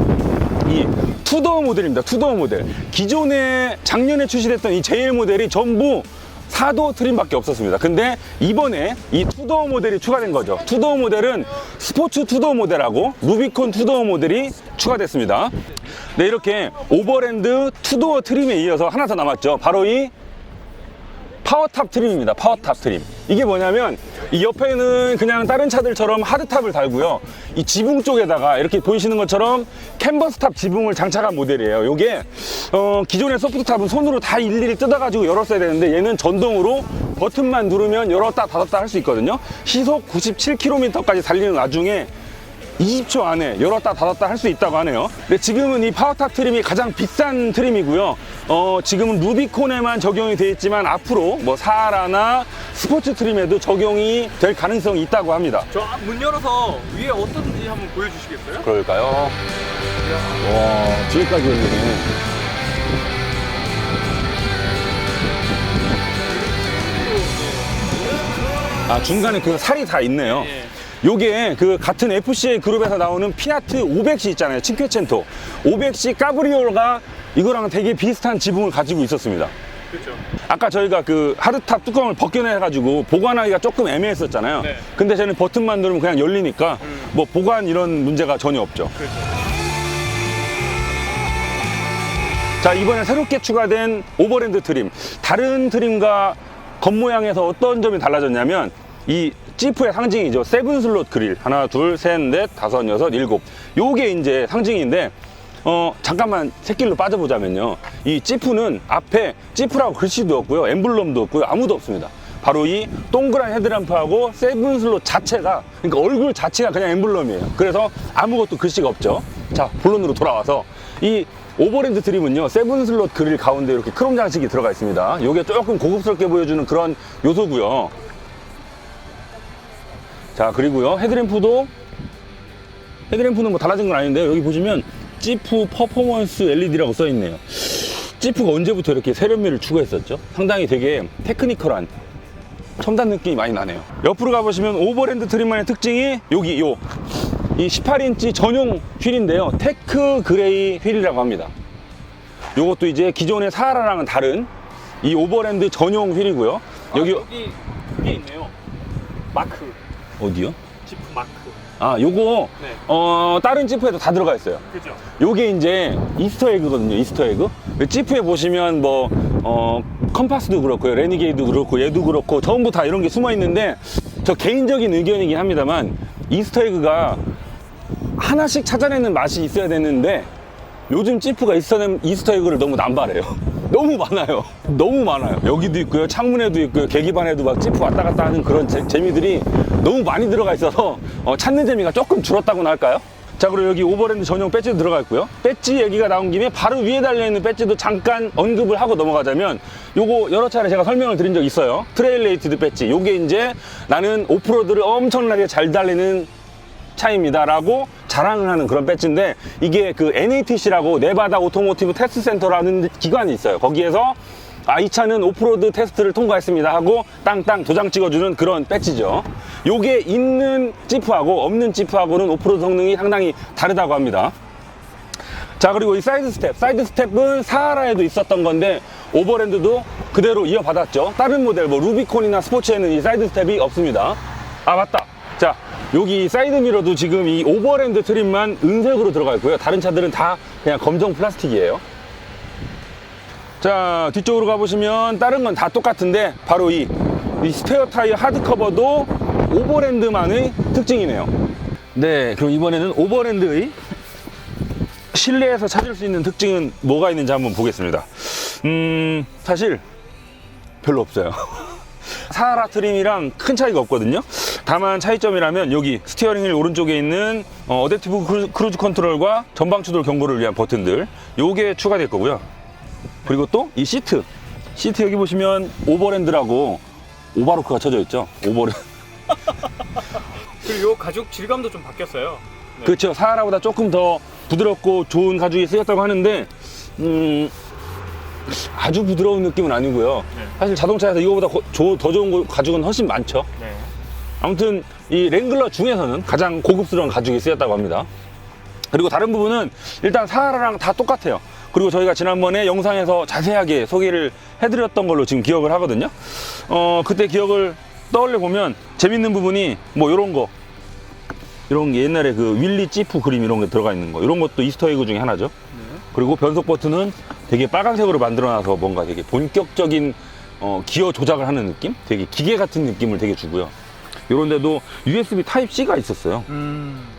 이 투도어 모델입니다. 투도어 모델. 기존에 작년에 출시됐던 이 JL 모델이 전부 4도어 트림밖에 없었습니다. 근데 이번에 이 투도어 모델이 추가된 거죠. 투도어 모델은 스포츠 투도어 모델하고 루비콘 투도어 모델이 추가됐습니다. 네, 이렇게 오버랜드 투도어 트림에 이어서 하나 더 남았죠. 바로 이 파워탑 트림입니다. 파워탑 트림. 이게 뭐냐면 이 옆에는 그냥 다른 차들처럼 하드탑을 달고요. 이 지붕 쪽에다가 이렇게 보이시는 것처럼 캔버스탑 지붕을 장착한 모델이에요. 요게 기존의 소프트탑은 손으로 다 일일이 뜯어가지고 열었어야 되는데 얘는 전동으로 버튼만 누르면 열었다 닫았다 할 수 있거든요. 시속 97km까지 달리는 와중에 20초 안에 열었다 닫았다 할 수 있다고 하네요. 근데 지금은 이 파워탑 트림이 가장 비싼 트림이고요. 지금은 루비콘에만 적용이 되어 있지만 앞으로 뭐 사하라나 스포츠 트림에도 적용이 될 가능성이 있다고 합니다. 저 문 열어서 위에 어떤지 한번 보여주시겠어요? 그럴까요? 와, 뒤에까지 열리네. 아, 중간에 그 살이 다 있네요. 요게 그 같은 FCA 그룹에서 나오는 피아트 500C 있잖아요. 칭퀘첸토 500C 까브리올가 이거랑 되게 비슷한 지붕을 가지고 있었습니다. 그렇죠. 아까 저희가 그 하드탑 뚜껑을 벗겨내가지고 보관하기가 조금 애매했었잖아요. 네. 근데 저는 버튼만 누르면 그냥 열리니까 뭐 보관 이런 문제가 전혀 없죠. 그렇죠. 자, 이번에 새롭게 추가된 오버랜드 트림. 다른 트림과 겉모양에서 어떤 점이 달라졌냐면 이 지프의 상징이죠. 세븐 슬롯 그릴. 하나, 둘, 셋, 넷, 다섯, 여섯, 일곱. 요게 이제 상징인데 잠깐만 새길로 빠져보자면요. 이 지프는 앞에 지프라고 글씨도 없고요. 엠블럼도 없고요. 아무도 없습니다. 바로 이 동그란 헤드램프하고 세븐 슬롯 자체가, 그러니까 얼굴 자체가 그냥 엠블럼이에요. 그래서 아무것도 글씨가 없죠. 자, 본론으로 돌아와서 이 오버랜드 트림은요, 세븐 슬롯 그릴 가운데 이렇게 크롬 장식이 들어가 있습니다. 이게 조금 고급스럽게 보여주는 그런 요소고요. 자, 그리고요, 헤드램프는 뭐 달라진 건 아닌데요. 여기 보시면 지프 퍼포먼스 LED라고 써 있네요. 지프가 언제부터 이렇게 세련미를 추구했었죠? 상당히 되게 테크니컬한 첨단 느낌이 많이 나네요. 옆으로 가보시면 오버랜드 트림만의 특징이 여기 이 18인치 전용 휠인데요. 테크 그레이 휠이라고 합니다. 요것도 이제 기존의 사하라랑은 다른 이 오버랜드 전용 휠이고요. 여기 그게 있네요. 마크. 어디요? 지프 마크. 아, 요거 네. 다른 지프에도 다 들어가 있어요. 그죠. 요게 이제 이스터 에그거든요. 이스터 에그. 지프에 보시면 뭐 컴파스도 그렇고요, 레니게이도 그렇고, 얘도 그렇고 전부 다 이런 게 숨어 있는데 저 개인적인 의견이긴 합니다만 이스터 에그가 하나씩 찾아내는 맛이 있어야 되는데 요즘 지프가 이스터 에그를 너무 남발해요. 너무 많아요. 너무 많아요. 여기도 있고요, 창문에도 있고요, 계기판에도 막 지프 왔다 갔다 하는 그런 재미들이 너무 많이 들어가 있어서 찾는 재미가 조금 줄었다고나 할까요? 자, 그리고 여기 오버랜드 전용 배지도 들어가 있고요. 배지 얘기가 나온 김에 바로 위에 달려있는 배지도 잠깐 언급을 하고 넘어가자면 요거 여러 차례 제가 설명을 드린 적 있어요. 트레일레이티드 배지. 요게 이제 나는 오프로드를 엄청나게 잘 달리는 차입니다 라고 자랑을 하는 그런 배지인데, 이게 그 NATC라고 네바다 오토모티브 테스트 센터라는 기관이 있어요. 거기에서 이 차는 오프로드 테스트를 통과했습니다 하고 땅땅 도장 찍어주는 그런 배지죠. 요게 있는 지프하고 없는 지프하고는 오프로드 성능이 상당히 다르다고 합니다. 자, 그리고 이 사이드 스텝은 사하라에도 있었던 건데 오버랜드도 그대로 이어받았죠. 다른 모델 뭐 루비콘이나 스포츠에는 이 사이드 스텝이 없습니다. 아, 맞다. 자, 여기 사이드 미러도 지금 이 오버랜드 트림만 은색으로 들어가 있고요. 다른 차들은 다 그냥 검정 플라스틱이에요. 자, 뒤쪽으로 가보시면 다른 건 다 똑같은데 바로 이 스페어 타이어 하드 커버도 오버랜드만의 특징이네요. 네, 그럼 이번에는 오버랜드의 실내에서 찾을 수 있는 특징은 뭐가 있는지 한번 보겠습니다. 사실 별로 없어요. 사하라 트림이랑 큰 차이가 없거든요. 다만 차이점이라면 여기 스티어링 휠 오른쪽에 있는 어댑티브 크루즈 컨트롤과 전방 추돌 경보를 위한 버튼들, 요게 추가될 거고요. 그리고 또 이 시트 여기 보시면 오버랜드라고 오바로크가 쳐져 있죠. 오버랜드. 그리고 요 가죽 질감도 좀 바뀌었어요. 네. 그렇죠. 사하라보다 조금 더 부드럽고 좋은 가죽이 쓰였다고 하는데 아주 부드러운 느낌은 아니고요. 네. 사실 자동차에서 이거보다 더 좋은 가죽은 훨씬 많죠. 네. 아무튼 이 랭글러 중에서는 가장 고급스러운 가죽이 쓰였다고 합니다. 그리고 다른 부분은 일단 사하라랑 다 똑같아요. 그리고 저희가 지난번에 영상에서 자세하게 소개를 해드렸던 걸로 지금 기억을 하거든요. 그때 기억을 떠올려 보면 재밌는 부분이 뭐 이런 게 옛날에 그 윌리 지프 그림 이런 게 들어가 있는 거, 이런 것도 이스터에그 중에 하나죠. 그리고 변속 버튼은 되게 빨간색으로 만들어놔서 뭔가 되게 본격적인 기어 조작을 하는 느낌? 되게 기계 같은 느낌을 되게 주고요. 이런 데도 USB 타입C가 있었어요.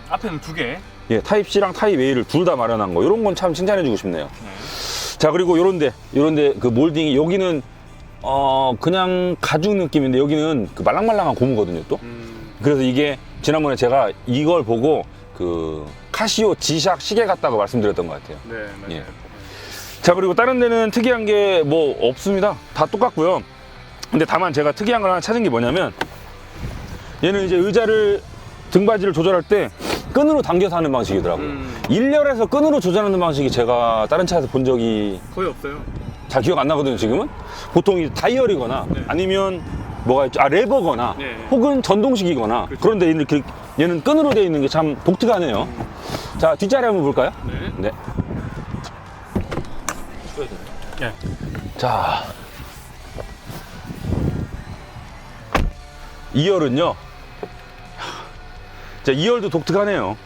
앞에는 2개. 예, 타입C랑 타입A를 둘 다 마련한 거, 이런 건 참 칭찬해주고 싶네요. 자, 그리고 요런데 그 몰딩이, 여기는 그냥 가죽 느낌인데 여기는 그 말랑말랑한 고무거든요, 또. 그래서 이게 지난번에 제가 이걸 보고 그 카시오 G샥 시계 같다고 말씀드렸던 것 같아요. 네, 맞아요. 예. 자, 그리고 다른 데는 특이한 게 뭐 없습니다. 다 똑같고요. 근데 다만 제가 특이한 걸 하나 찾은 게 뭐냐면, 얘는 이제 의자를, 등받이를 조절할 때 끈으로 당겨서 하는 방식이더라고요. 일렬에서 끈으로 조절하는 방식이 제가 다른 차에서 본 적이 거의 없어요. 잘 기억 안 나거든요, 지금은. 보통 이 다이얼이거나 네. 아니면 뭐가 있죠? 레버거나 네. 혹은 전동식이거나. 그렇죠. 그런데 얘는 끈으로 되어 있는 게 참 독특하네요. 자, 뒷자리 한번 볼까요? 네. 네. 예. 자, 2열은요. 자, 2열도 독특하네요.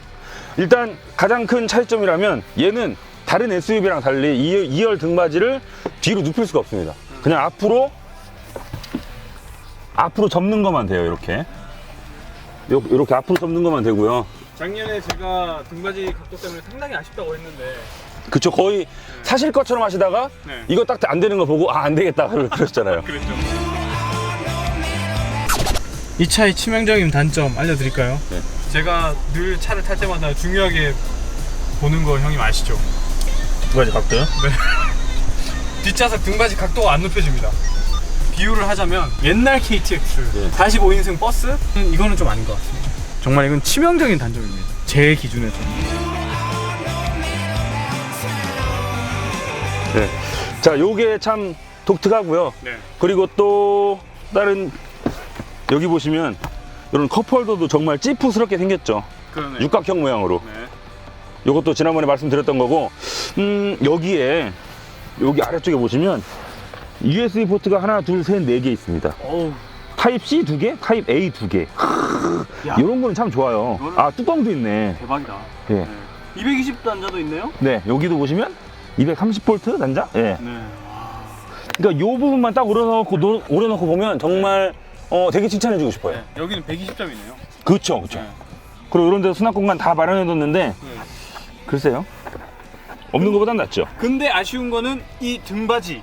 일단 가장 큰 차이점이라면 얘는 다른 SUV랑 달리 2열 등받이를 뒤로 눕힐 수가 없습니다. 그냥 앞으로 접는 것만 돼요. 이렇게 앞으로 접는 것만 되고요. 작년에 제가 등받이 각도 때문에 상당히 아쉽다고 했는데 그쵸, 거의 사실 것처럼 하시다가 네. 이거 딱 안 되는 거 보고 안 되겠다 그러셨잖아요. 그랬죠. 이 차의 치명적인 단점 알려드릴까요? 네. 제가 늘 차를 탈 때마다 중요하게 보는 거 형님 아시죠? 등받이 각도요? 뒷좌석 등받이 각도가 안 높여집니다. 비유를 하자면 옛날 KTX 네. 45인승 버스? 이거는 좀 아닌 것 같습니다. 정말 이건 치명적인 단점입니다. 제 기준에서. 네. 자, 요게 참 독특하고요. 네. 그리고 또 다른, 여기 보시면 이런 컵홀더도 정말 찌푸스럽게 생겼죠. 그러네요. 육각형 모양으로. 네. 요것도 지난번에 말씀드렸던 거고, 여기 아래쪽에 보시면 USB 포트가 하나, 둘, 셋, 네 개 있습니다. 어우. 타입 C 2개, 타입 A 2개. 이런 거는 참 좋아요. 이거는- 아, 뚜껑도 있네. 대박이다. 예. 220 단자도 있네요? 네, 여기도 보시면 230V 단자? 예. 네. 그러니까 요 부분만 딱 오려놓고 보면 정말 되게 칭찬해주고 싶어요. 네. 여기는 120점이네요. 그렇죠. 네. 그리고 이런 데 수납 공간 다 마련해뒀는데 글쎄요, 없는 것보단 낫죠. 근데 아쉬운 거는 이 등받이.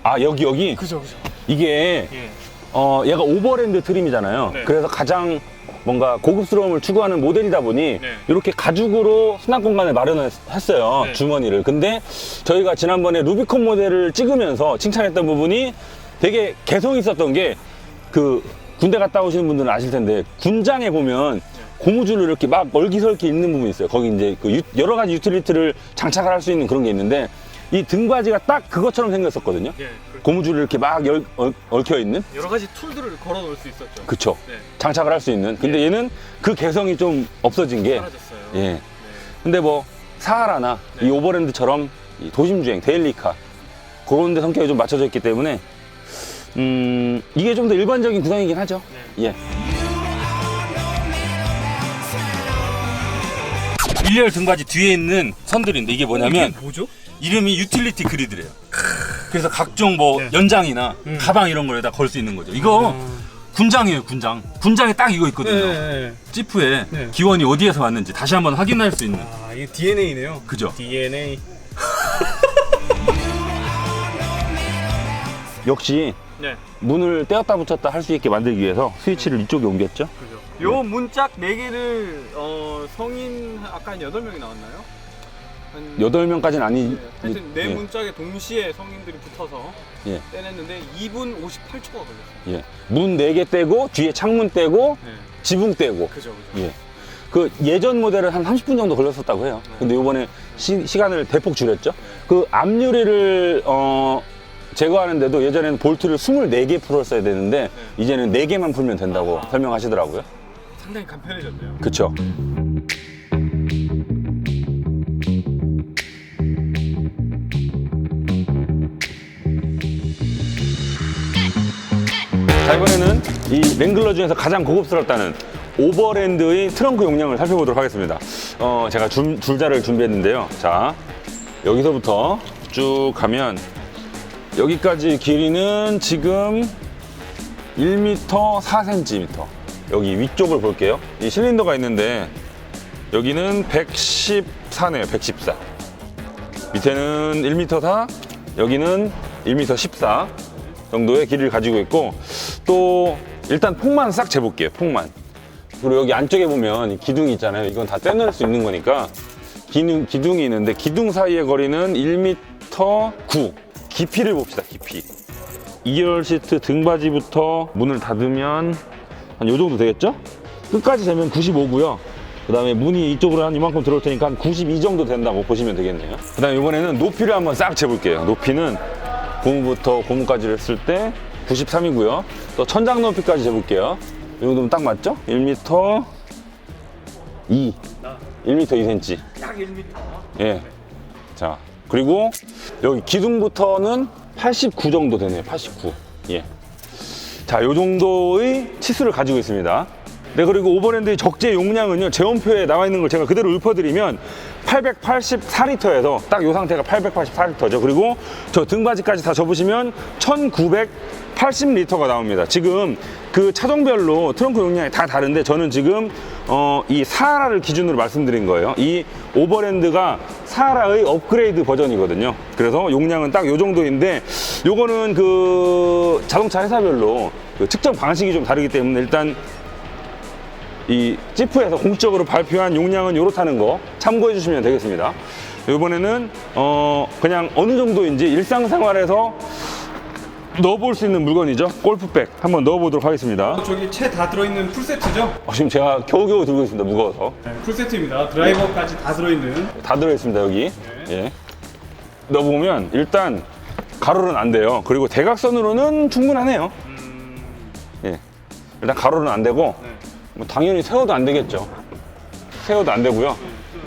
아, 여기 그죠. 이게 예. 얘가 오버랜드 트림이잖아요. 네. 그래서 가장 뭔가 고급스러움을 추구하는 모델이다 보니 네. 이렇게 가죽으로 수납 공간을 마련했어요. 네. 주머니를. 근데 저희가 지난번에 루비콘 모델을 찍으면서 칭찬했던 부분이 되게 개성 있었던 게, 그 군대 갔다 오시는 분들은 아실 텐데 군장에 보면 고무줄을 이렇게 막 얼기설기 있는 부분이 있어요. 거기 이제 그 여러 가지 유틸리티를 장착을 할 수 있는 그런 게 있는데, 이 등받이가 딱 그것처럼 생겼었거든요. 예. 고무줄을 이렇게 막 얽혀 있는. 여러 가지 툴들을 걸어 놓을 수 있었죠. 그쵸. 네. 장착을 할 수 있는. 근데 얘는 그 개성이 좀 없어진 게, 사라졌어요. 예. 네. 근데 뭐 사하라나 네. 이 오버랜드처럼 이 도심주행, 데일리카 그런 데 성격이 좀 맞춰져 있기 때문에 이게 좀 더 일반적인 구성이긴 하죠. 네. 예. 1열 등받이 뒤에 있는 선들인데 이게 뭐냐면 이게 뭐죠? 이름이 유틸리티 그리드래요. 그래서 각종 뭐 네. 연장이나 가방 이런 거에다 걸 수 있는 거죠. 이거 군장이에요, 군장. 군장에 딱 이거 있거든요. 네. 지프에 네. 기원이 어디에서 왔는지 다시 한번 확인할 수 있는. 아, 이게 DNA네요. 그죠? DNA. 역시 네. 문을 떼었다 붙였다 할 수 있게 만들기 위해서 스위치를 이쪽에 옮겼죠. 그죠. 요 문짝 4개를 성인 아까 한 8명이 나왔나요? 한 8명까지는 아니. 하여튼 네 예. 문짝에 동시에 성인들이 붙어서 예. 떼냈는데 2분 58초가 걸렸어요. 예. 문 4개 떼고 뒤에 창문 떼고 네. 지붕 떼고. 그죠. 예. 그 예전 모델은 한 30분 정도 걸렸었다고 해요. 근데 이번에 시간을 대폭 줄였죠. 그 앞유리를 제거하는데도 예전에는 볼트를 24개 풀었어야 되는데 이제는 4개만 풀면 된다고 설명하시더라고요. 상당히 간편해졌네요. 그쵸. 자, 이번에는 이 랭글러 중에서 가장 고급스럽다는 오버랜드의 트렁크 용량을 살펴보도록 하겠습니다. 제가 줄자를 준비했는데요. 자, 여기서부터 쭉 가면 여기까지 길이는 지금 1m 4cm. 여기 위쪽을 볼게요. 이 실린더가 있는데 여기는 114네요. 114. 밑에는 1m 4, 여기는 1m 14 정도의 길이를 가지고 있고, 또 일단 폭만 싹 재볼게요. 폭만. 그리고 여기 안쪽에 보면 기둥이 있잖아요. 이건 다 떼낼 수 있는 거니까 기둥이 있는데 기둥 사이의 거리는 1m 9. 깊이를 봅시다. 깊이. 2열 시트 등받이부터 문을 닫으면 한 요 정도 되겠죠? 끝까지 재면 95고요. 그 다음에 문이 이쪽으로 한 이만큼 들어올 테니까 한 92 정도 된다고 보시면 되겠네요. 그 다음에 이번에는 높이를 한번 싹 재볼게요. 높이는 고무부터 고무까지를 했을 때 93이고요. 또 천장 높이까지 재볼게요. 이 정도면 딱 맞죠? 1m 2. 1m 2cm. 약 1m. 예. 자, 그리고 여기 기둥부터는 89 정도 되네요. 89. 예. 자, 요 정도의 치수를 가지고 있습니다. 네, 그리고 오버랜드의 적재 용량은요, 제원표에 나와 있는 걸 제가 그대로 읊어드리면 884리터에서 딱 요 상태가 884리터죠. 그리고 저 등받이까지 다 접으시면 1980리터가 나옵니다. 지금 그 차종별로 트렁크 용량이 다 다른데 저는 지금 이 사하라를 기준으로 말씀드린 거예요. 이 오버랜드가 사하라의 업그레이드 버전이거든요. 그래서 용량은 딱 요 정도인데, 요거는 그 자동차 회사별로 그 측정 방식이 좀 다르기 때문에 일단 이 지프에서 공식적으로 발표한 용량은 요렇다는 거 참고해 주시면 되겠습니다. 이번에는 그냥 어느 정도인지 일상생활에서 넣어볼 수 있는 물건이죠. 골프백 한번 넣어보도록 하겠습니다. 저기 채 다 들어있는 풀세트죠? 지금 제가 겨우겨우 들고 있습니다. 무거워서. 네, 풀세트입니다. 드라이버까지 다 들어있는. 다 들어있습니다. 여기. 예. 넣어보면 일단 가로는 안 돼요. 그리고 대각선으로는 충분하네요. 예. 일단 가로는 안 되고, 뭐 당연히 세워도 안 되겠죠. 세워도 안 되고요.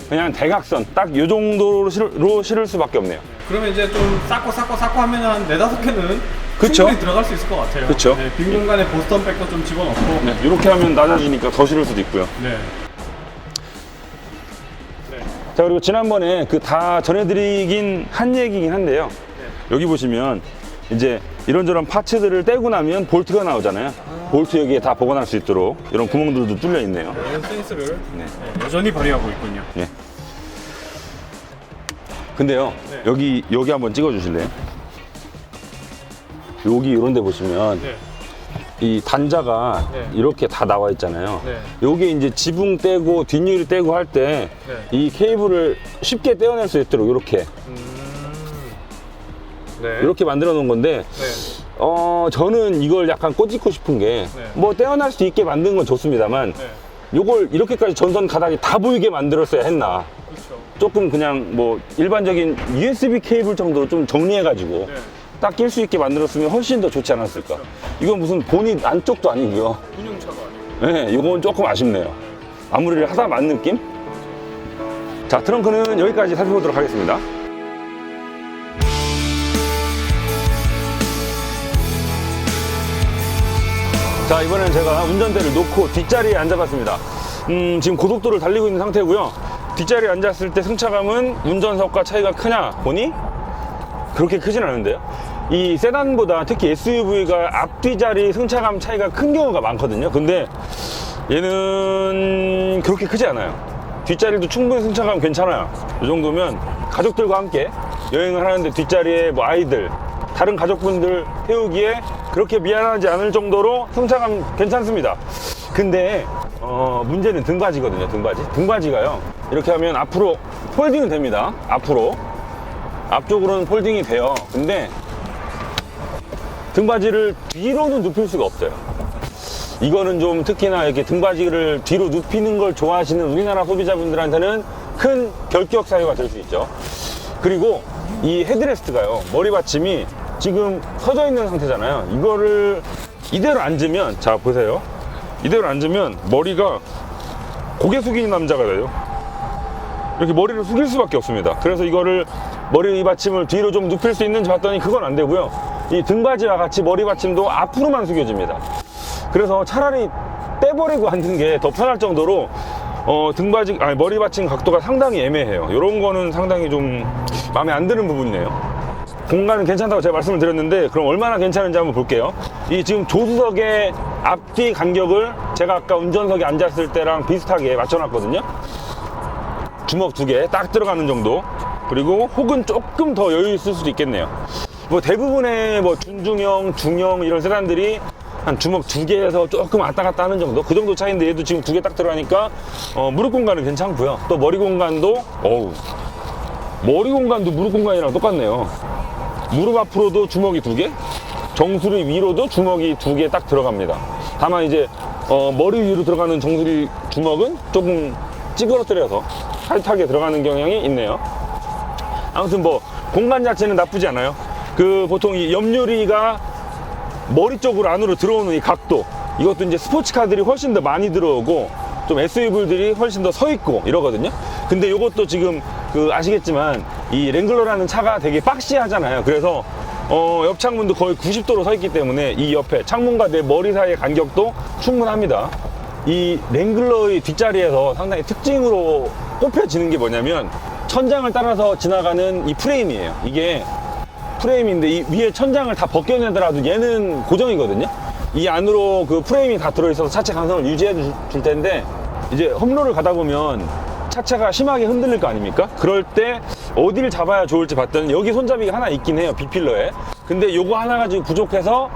그냥 대각선 딱 요 정도로 실을 수밖에 없네요. 그러면 이제 좀 쌓고 하면 한 4-5개는 그쵸? 충분히 들어갈 수 있을 것 같아요. 그쵸? 네, 빈 공간에 보스턴 백도 좀 집어넣고. 네, 이렇게 하면 낮아지니까 더 실을 수도 있고요. 네. 자, 그리고 지난번에 그 다 전해드리긴 한 얘기긴 한데요. 여기 보시면 이제 이런저런 파츠들을 떼고 나면 볼트가 나오잖아요. 볼트 여기에 다 보관할 수 있도록 이런 구멍들도 뚫려 있네요. 이런 센스를 네. 여전히 발휘하고 있군요. 네. 근데요, 네. 여기 한번 찍어 주실래요? 여기 이런 데 보시면 네. 이 단자가 네. 이렇게 다 나와 있잖아요. 네. 요게 이제 지붕 떼고 뒷유리 떼고 할 때 이 네. 케이블을 쉽게 떼어낼 수 있도록 이렇게 네. 이렇게 만들어 놓은 건데, 네. 저는 이걸 약간 꼬집고 싶은 게, 네. 뭐 떼어날 수 있게 만든 건 좋습니다만, 네. 요걸 이렇게까지 전선 가닥이 다 보이게 만들었어야 했나. 그렇죠. 조금 그냥 뭐 일반적인 USB 케이블 정도로 좀 정리해가지고 네. 딱 낄 수 있게 만들었으면 훨씬 더 좋지 않았을까. 이건 무슨 본닛 안쪽도 아니고요. 군용차가 아니고. 네, 이건 조금 아쉽네요. 마무리를 하다 만 느낌? 자, 트렁크는 여기까지 살펴보도록 하겠습니다. 자, 이번에는 제가 운전대를 놓고 뒷자리에 앉아봤습니다. 지금 고속도로를 달리고 있는 상태고요. 뒷자리에 앉았을 때 승차감은 운전석과 차이가 크냐 보니 그렇게 크진 않은데요. 이 세단보다 특히 SUV가 앞뒤자리 승차감 차이가 큰 경우가 많거든요. 근데 얘는 그렇게 크지 않아요. 뒷자리도 충분히 승차감 괜찮아요. 이 정도면 가족들과 함께 여행을 하는데 뒷자리에 뭐 아이들, 다른 가족분들 태우기에 그렇게 미안하지 않을 정도로 승차감 괜찮습니다. 근데 문제는 등받이거든요. 등받이가요, 이렇게 하면 앞으로 폴딩은 됩니다. 앞쪽으로는 폴딩이 돼요. 근데 등받이를 뒤로는 눕힐 수가 없어요. 이거는 좀 특히나 이렇게 등받이를 뒤로 눕히는 걸 좋아하시는 우리나라 소비자분들한테는 큰 결격 사유가 될 수 있죠. 그리고 이 헤드레스트가요, 머리 받침이 지금 서져 있는 상태잖아요. 이거를 이대로 앉으면, 자 보세요, 이대로 앉으면 머리가 고개 숙이는 남자가 돼요. 이렇게 머리를 숙일 수밖에 없습니다. 그래서 이거를 머리 받침을 뒤로 좀 눕힐 수 있는지 봤더니 그건 안 되고요. 이 등받이와 같이 머리 받침도 앞으로만 숙여집니다. 그래서 차라리 떼버리고 앉는 게 더 편할 정도로 머리 받침 각도가 상당히 애매해요. 이런 거는 상당히 좀 마음에 안 드는 부분이네요. 공간은 괜찮다고 제가 말씀을 드렸는데, 그럼 얼마나 괜찮은지 한번 볼게요. 이 지금 조수석의 앞뒤 간격을 제가 아까 운전석에 앉았을 때랑 비슷하게 맞춰놨거든요. 주먹 2개 딱 들어가는 정도. 그리고 혹은 조금 더 여유 있을 수도 있겠네요. 뭐 대부분의 뭐 준중형, 중형 이런 세단들이 한 주먹 2개에서 조금 왔다 갔다 하는 정도, 그 정도 차이인데 얘도 지금 2개 딱 들어가니까 무릎 공간은 괜찮고요. 또 머리 공간도 머리 공간도 무릎 공간이랑 똑같네요. 무릎 앞으로도 주먹이 2개, 정수리 위로도 주먹이 2개 딱 들어갑니다. 다만 이제 머리 위로 들어가는 정수리 주먹은 조금 찌그러뜨려서 타이트하게 들어가는 경향이 있네요. 아무튼 뭐 공간 자체는 나쁘지 않아요. 그 보통 이 옆유리가 머리 쪽으로 안으로 들어오는 이 각도, 이것도 이제 스포츠카들이 훨씬 더 많이 들어오고 좀 SUV들이 훨씬 더 서 있고 이러거든요. 근데 이것도 지금 아시겠지만 이 랭글러라는 차가 되게 박시하잖아요. 그래서 옆 창문도 거의 90도로 서 있기 때문에 이 옆에 창문과 내 머리 사이의 간격도 충분합니다. 이 랭글러의 뒷자리에서 상당히 특징으로 꼽혀지는 게 뭐냐면, 천장을 따라서 지나가는 이 프레임이에요. 이게 프레임인데 이 위에 천장을 다 벗겨내더라도 얘는 고정이거든요. 이 안으로 그 프레임이 다 들어있어서 차체 강성을 유지해 줄 텐데, 이제 험로를 가다 보면 차체가 심하게 흔들릴 거 아닙니까? 그럴 때 어디를 잡아야 좋을지 봤더니 여기 손잡이가 하나 있긴 해요, B필러에. 근데 요거 하나 가지고 부족해서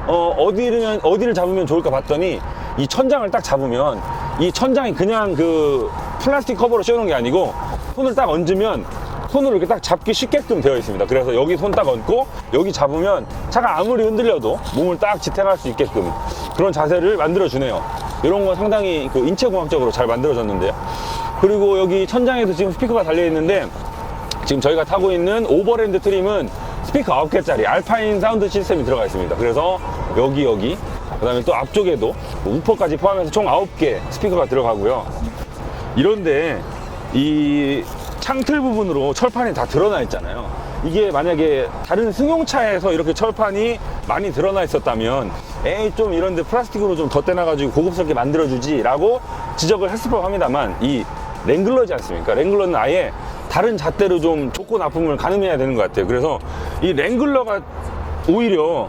어디를 잡으면 좋을까 봤더니, 이 천장을 딱 잡으면 이 천장이 그냥 그 플라스틱 커버로 씌워놓은 게 아니고 손을 딱 얹으면 손으로 이렇게 딱 잡기 쉽게끔 되어 있습니다. 그래서 여기 손 딱 얹고 여기 잡으면 차가 아무리 흔들려도 몸을 딱 지탱할 수 있게끔 그런 자세를 만들어 주네요. 이런 거 상당히 그 인체공학적으로 잘 만들어졌는데요. 그리고 여기 천장에도 지금 스피커가 달려 있는데, 지금 저희가 타고 있는 오버랜드 트림은 스피커 9개짜리 알파인 사운드 시스템이 들어가 있습니다. 그래서 여기 그 다음에 또 앞쪽에도 우퍼까지 포함해서 총 9개 스피커가 들어가고요. 이런데 이 창틀 부분으로 철판이 다 드러나 있잖아요. 이게 만약에 다른 승용차에서 이렇게 철판이 많이 드러나 있었다면 에이 좀 이런데 플라스틱으로 좀 덧대놔가지고 고급스럽게 만들어주지 라고 지적을 했을 법합니다만, 이 랭글러지 않습니까? 랭글러는 아예 다른 잣대로 좀 좋고 나쁨을 가늠해야 되는 것 같아요. 그래서 이 랭글러가 오히려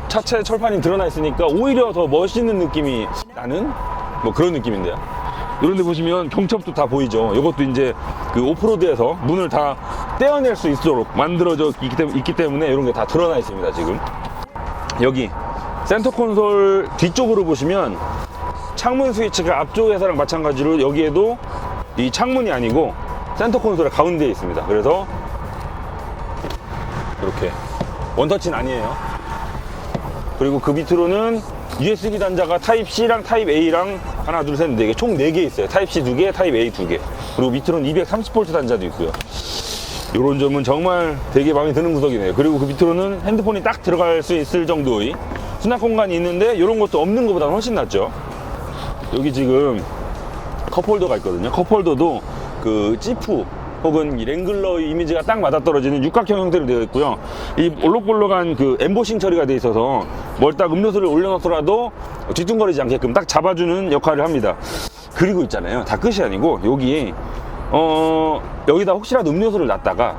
차체 철판이 드러나 있으니까 오히려 더 멋있는 느낌이 나는 뭐 그런 느낌인데요. 이런 데 보시면 경첩도 다 보이죠. 이것도 이제 그 오프로드에서 문을 다 떼어낼 수 있도록 만들어져 있기 때문에 이런 게 다 드러나 있습니다. 지금 여기 센터 콘솔 뒤쪽으로 보시면 창문 스위치가 앞쪽에서랑 마찬가지로 여기에도 이 창문이 아니고 센터 콘솔의 가운데에 있습니다. 그래서 이렇게 원터치는 아니에요. 그리고 그 밑으로는 USB 단자가 타입 C랑 타입 A랑 하나 둘 셋 넷 개, 총 4개 있어요. 타입 C 2개, 타입 A 2개. 그리고 밑으로는 230V 단자도 있고요. 이런 점은 정말 되게 마음에 드는 구석이네요. 그리고 그 밑으로는 핸드폰이 딱 들어갈 수 있을 정도의 수납 공간이 있는데, 이런 것도 없는 것보다 훨씬 낫죠. 여기 지금 컵홀더가 있거든요. 컵홀더도 그 지프 혹은 이 랭글러의 이미지가 딱 맞아떨어지는 육각형 형태로 되어 있고요. 이 올록볼록한 그 엠보싱 처리가 되어 있어서 뭘 딱 음료수를 올려놓더라도 뒤뚱거리지 않게끔 딱 잡아주는 역할을 합니다. 그리고 있잖아요, 다 끝이 아니고 여기 여기다 혹시라도 음료수를 놨다가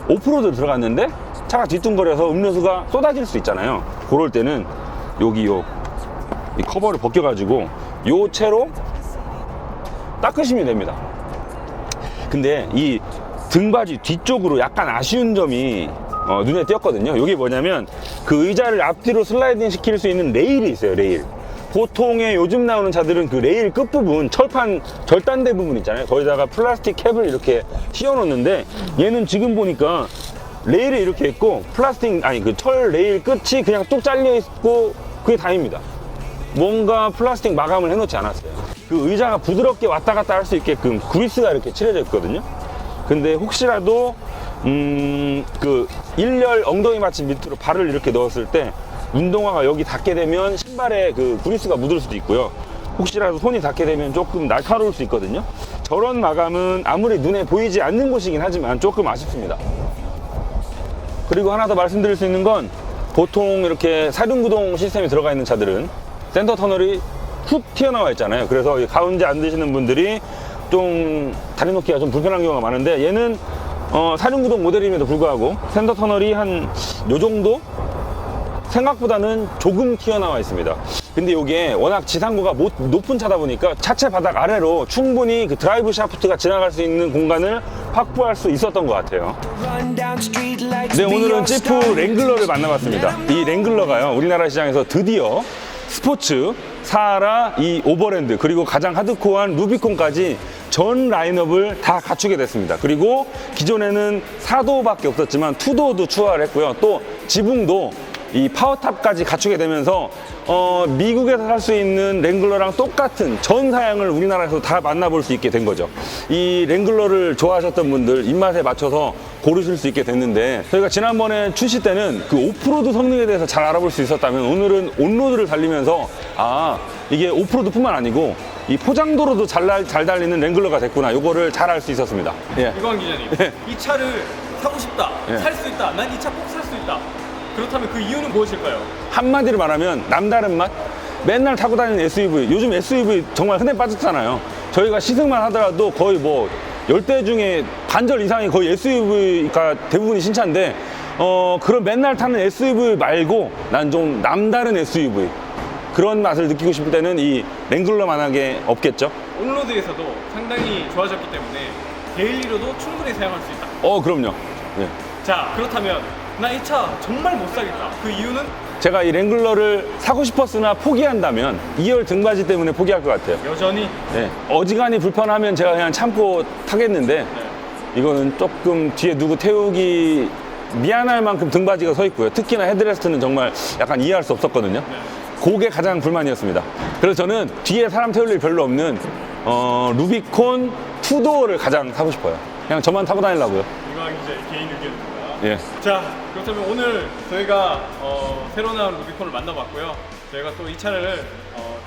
오프로드로 들어갔는데 차가 뒤뚱거려서 음료수가 쏟아질 수 있잖아요. 그럴 때는 여기 이 커버를 벗겨가지고 요 채로 닦으시면 됩니다. 근데 이 등받이 뒤쪽으로 약간 아쉬운 점이 눈에 띄었거든요. 이게 뭐냐면 그 의자를 앞뒤로 슬라이딩 시킬 수 있는 레일이 있어요. 레일. 보통의 요즘 나오는 차들은 그 레일 끝부분, 철판 절단대 부분 있잖아요. 거기다가 플라스틱 캡을 이렇게 씌워 놓는데, 얘는 지금 보니까 레일이 이렇게 있고 그 철 레일 끝이 그냥 뚝 잘려 있고 그게 다입니다. 뭔가 플라스틱 마감을 해놓지 않았어요. 그 의자가 부드럽게 왔다 갔다 할 수 있게끔 그리스가 이렇게 칠해져 있거든요. 근데 혹시라도 그 일렬 엉덩이 받침 밑으로 발을 이렇게 넣었을 때 운동화가 여기 닿게 되면 신발에 그 그리스가 묻을 수도 있고요. 혹시라도 손이 닿게 되면 조금 날카로울 수 있거든요. 저런 마감은 아무리 눈에 보이지 않는 곳이긴 하지만 조금 아쉽습니다. 그리고 하나 더 말씀드릴 수 있는 건 보통 이렇게 사륜구동 시스템이 들어가 있는 차들은 센터 터널이 훅 튀어나와 있잖아요. 그래서 가운데 앉으시는 분들이 좀 다리 놓기가 좀 불편한 경우가 많은데 얘는 사륜구동 모델임에도 불구하고 센터 터널이 한 요 정도? 생각보다는 조금 튀어나와 있습니다. 근데 이게 워낙 지상고가 높은 차다 보니까 차체 바닥 아래로 충분히 그 드라이브 샤프트가 지나갈 수 있는 공간을 확보할 수 있었던 것 같아요. 네, 오늘은 지프 랭글러를 만나봤습니다. 이 랭글러가요, 우리나라 시장에서 드디어 스포츠, 사하라, 이 오버랜드, 그리고 가장 하드코어한 루비콘까지 전 라인업을 다 갖추게 됐습니다. 그리고 기존에는 4도어밖에 없었지만 2도어도 추가를 했고요. 또 지붕도 이 파워탑까지 갖추게 되면서 미국에서 살 수 있는 랭글러랑 똑같은 전 사양을 우리나라에서 다 만나볼 수 있게 된 거죠. 이 랭글러를 좋아하셨던 분들 입맛에 맞춰서 고르실 수 있게 됐는데, 저희가 지난번에 출시 때는 그 오프로드 성능에 대해서 잘 알아볼 수 있었다면 오늘은 온로드를 달리면서 이게 오프로드뿐만 아니고 이 포장도로도 잘 달리는 랭글러가 됐구나, 요거를 잘 알 수 있었습니다. 예. 이광 기자님, 이 차를 사고 싶다, 살 수 있다, 난 이 차 꼭 살 수 있다. 그렇다면 그 이유는 무엇일까요? 한마디로 말하면 남다른 맛? 맨날 타고 다니는 SUV, 요즘 SUV 정말 흔해 빠졌잖아요. 저희가 시승만 하더라도 거의 뭐 10대 중에 반절 이상이 거의 SUV가 대부분이 신차인데 그런 맨날 타는 SUV 말고 난 좀 남다른 SUV, 그런 맛을 느끼고 싶을 때는 이 랭글러만하게 없겠죠. 온로드에서도 상당히 좋아졌기 때문에 데일리로도 충분히 사용할 수 있다. 그럼요. 예. 자, 그렇다면 나 이 차 정말 못 사겠다. 그 이유는? 제가 이 랭글러를 사고 싶었으나 포기한다면 2열 등받이 때문에 포기할 것 같아요. 여전히 예. 어지간히 불편하면 제가 그냥 참고 타겠는데 이거는 조금 뒤에 누구 태우기 미안할 만큼 등받이가 서 있고요. 특히나 헤드레스트는 정말 약간 이해할 수 없었거든요. 그게 가장 불만이었습니다. 그래서 저는 뒤에 사람 태울 일 별로 없는 루비콘 투도어를 가장 사고 싶어요. 그냥 저만 타고 다니려고요. 이광 기자의 개인 의견입니다. 예. 자, 그렇다면 오늘 저희가 새로 나온 루비콘을 만나봤고요. 저희가 또 이 차를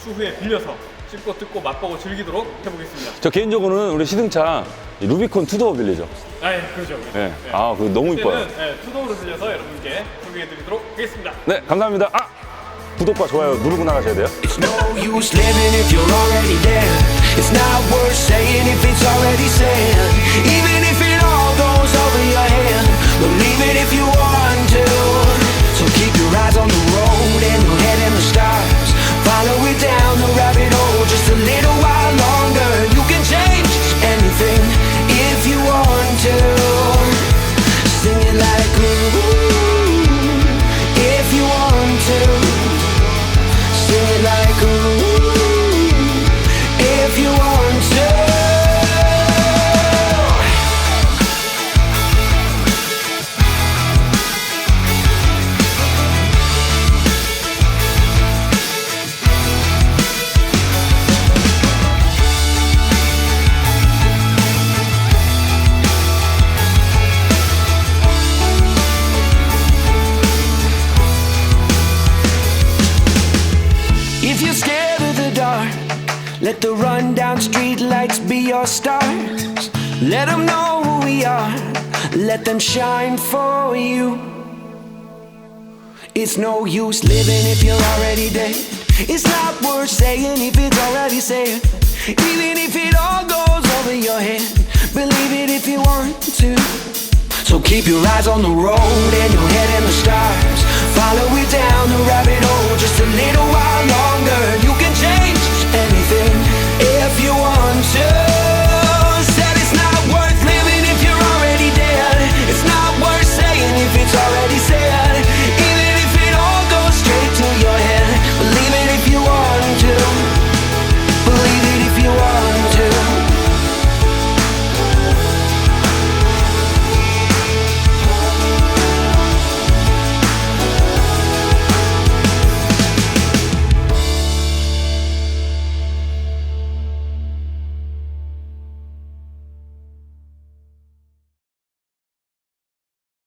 추후에 빌려서 씹고 뜯고 맛보고 즐기도록 해보겠습니다. 저 개인적으로는 우리 시승차 이 루비콘 투도어 빌리죠. 그렇죠. 예. 그거 너무 이뻐요. 투도어로 빌려서 여러분께 소개해드리도록 하겠습니다. 네, 감사합니다. 구독과 좋아요 누르고 나가셔야 돼요. It's no use living if you're already there. It's not worth saying if it's already said. Even if it all goes over your head, believe it if you want to. So keep your eyes on the road and your head in the stars. Follow it down the rabbit hole just a little while longer. You can change anything if you want to. Sing it like ooh, if you want to. Sing it like ooh, if you want to. If you're scared of the dark, let the rundown street lights be your stars. Let them know who we are, let them shine for you. It's no use living if you're already dead. It's not worth saying if it's already said. Even if it all goes over your head, believe it if you want to. So keep your eyes on the road and your head in the stars. Follow it down the rabbit hole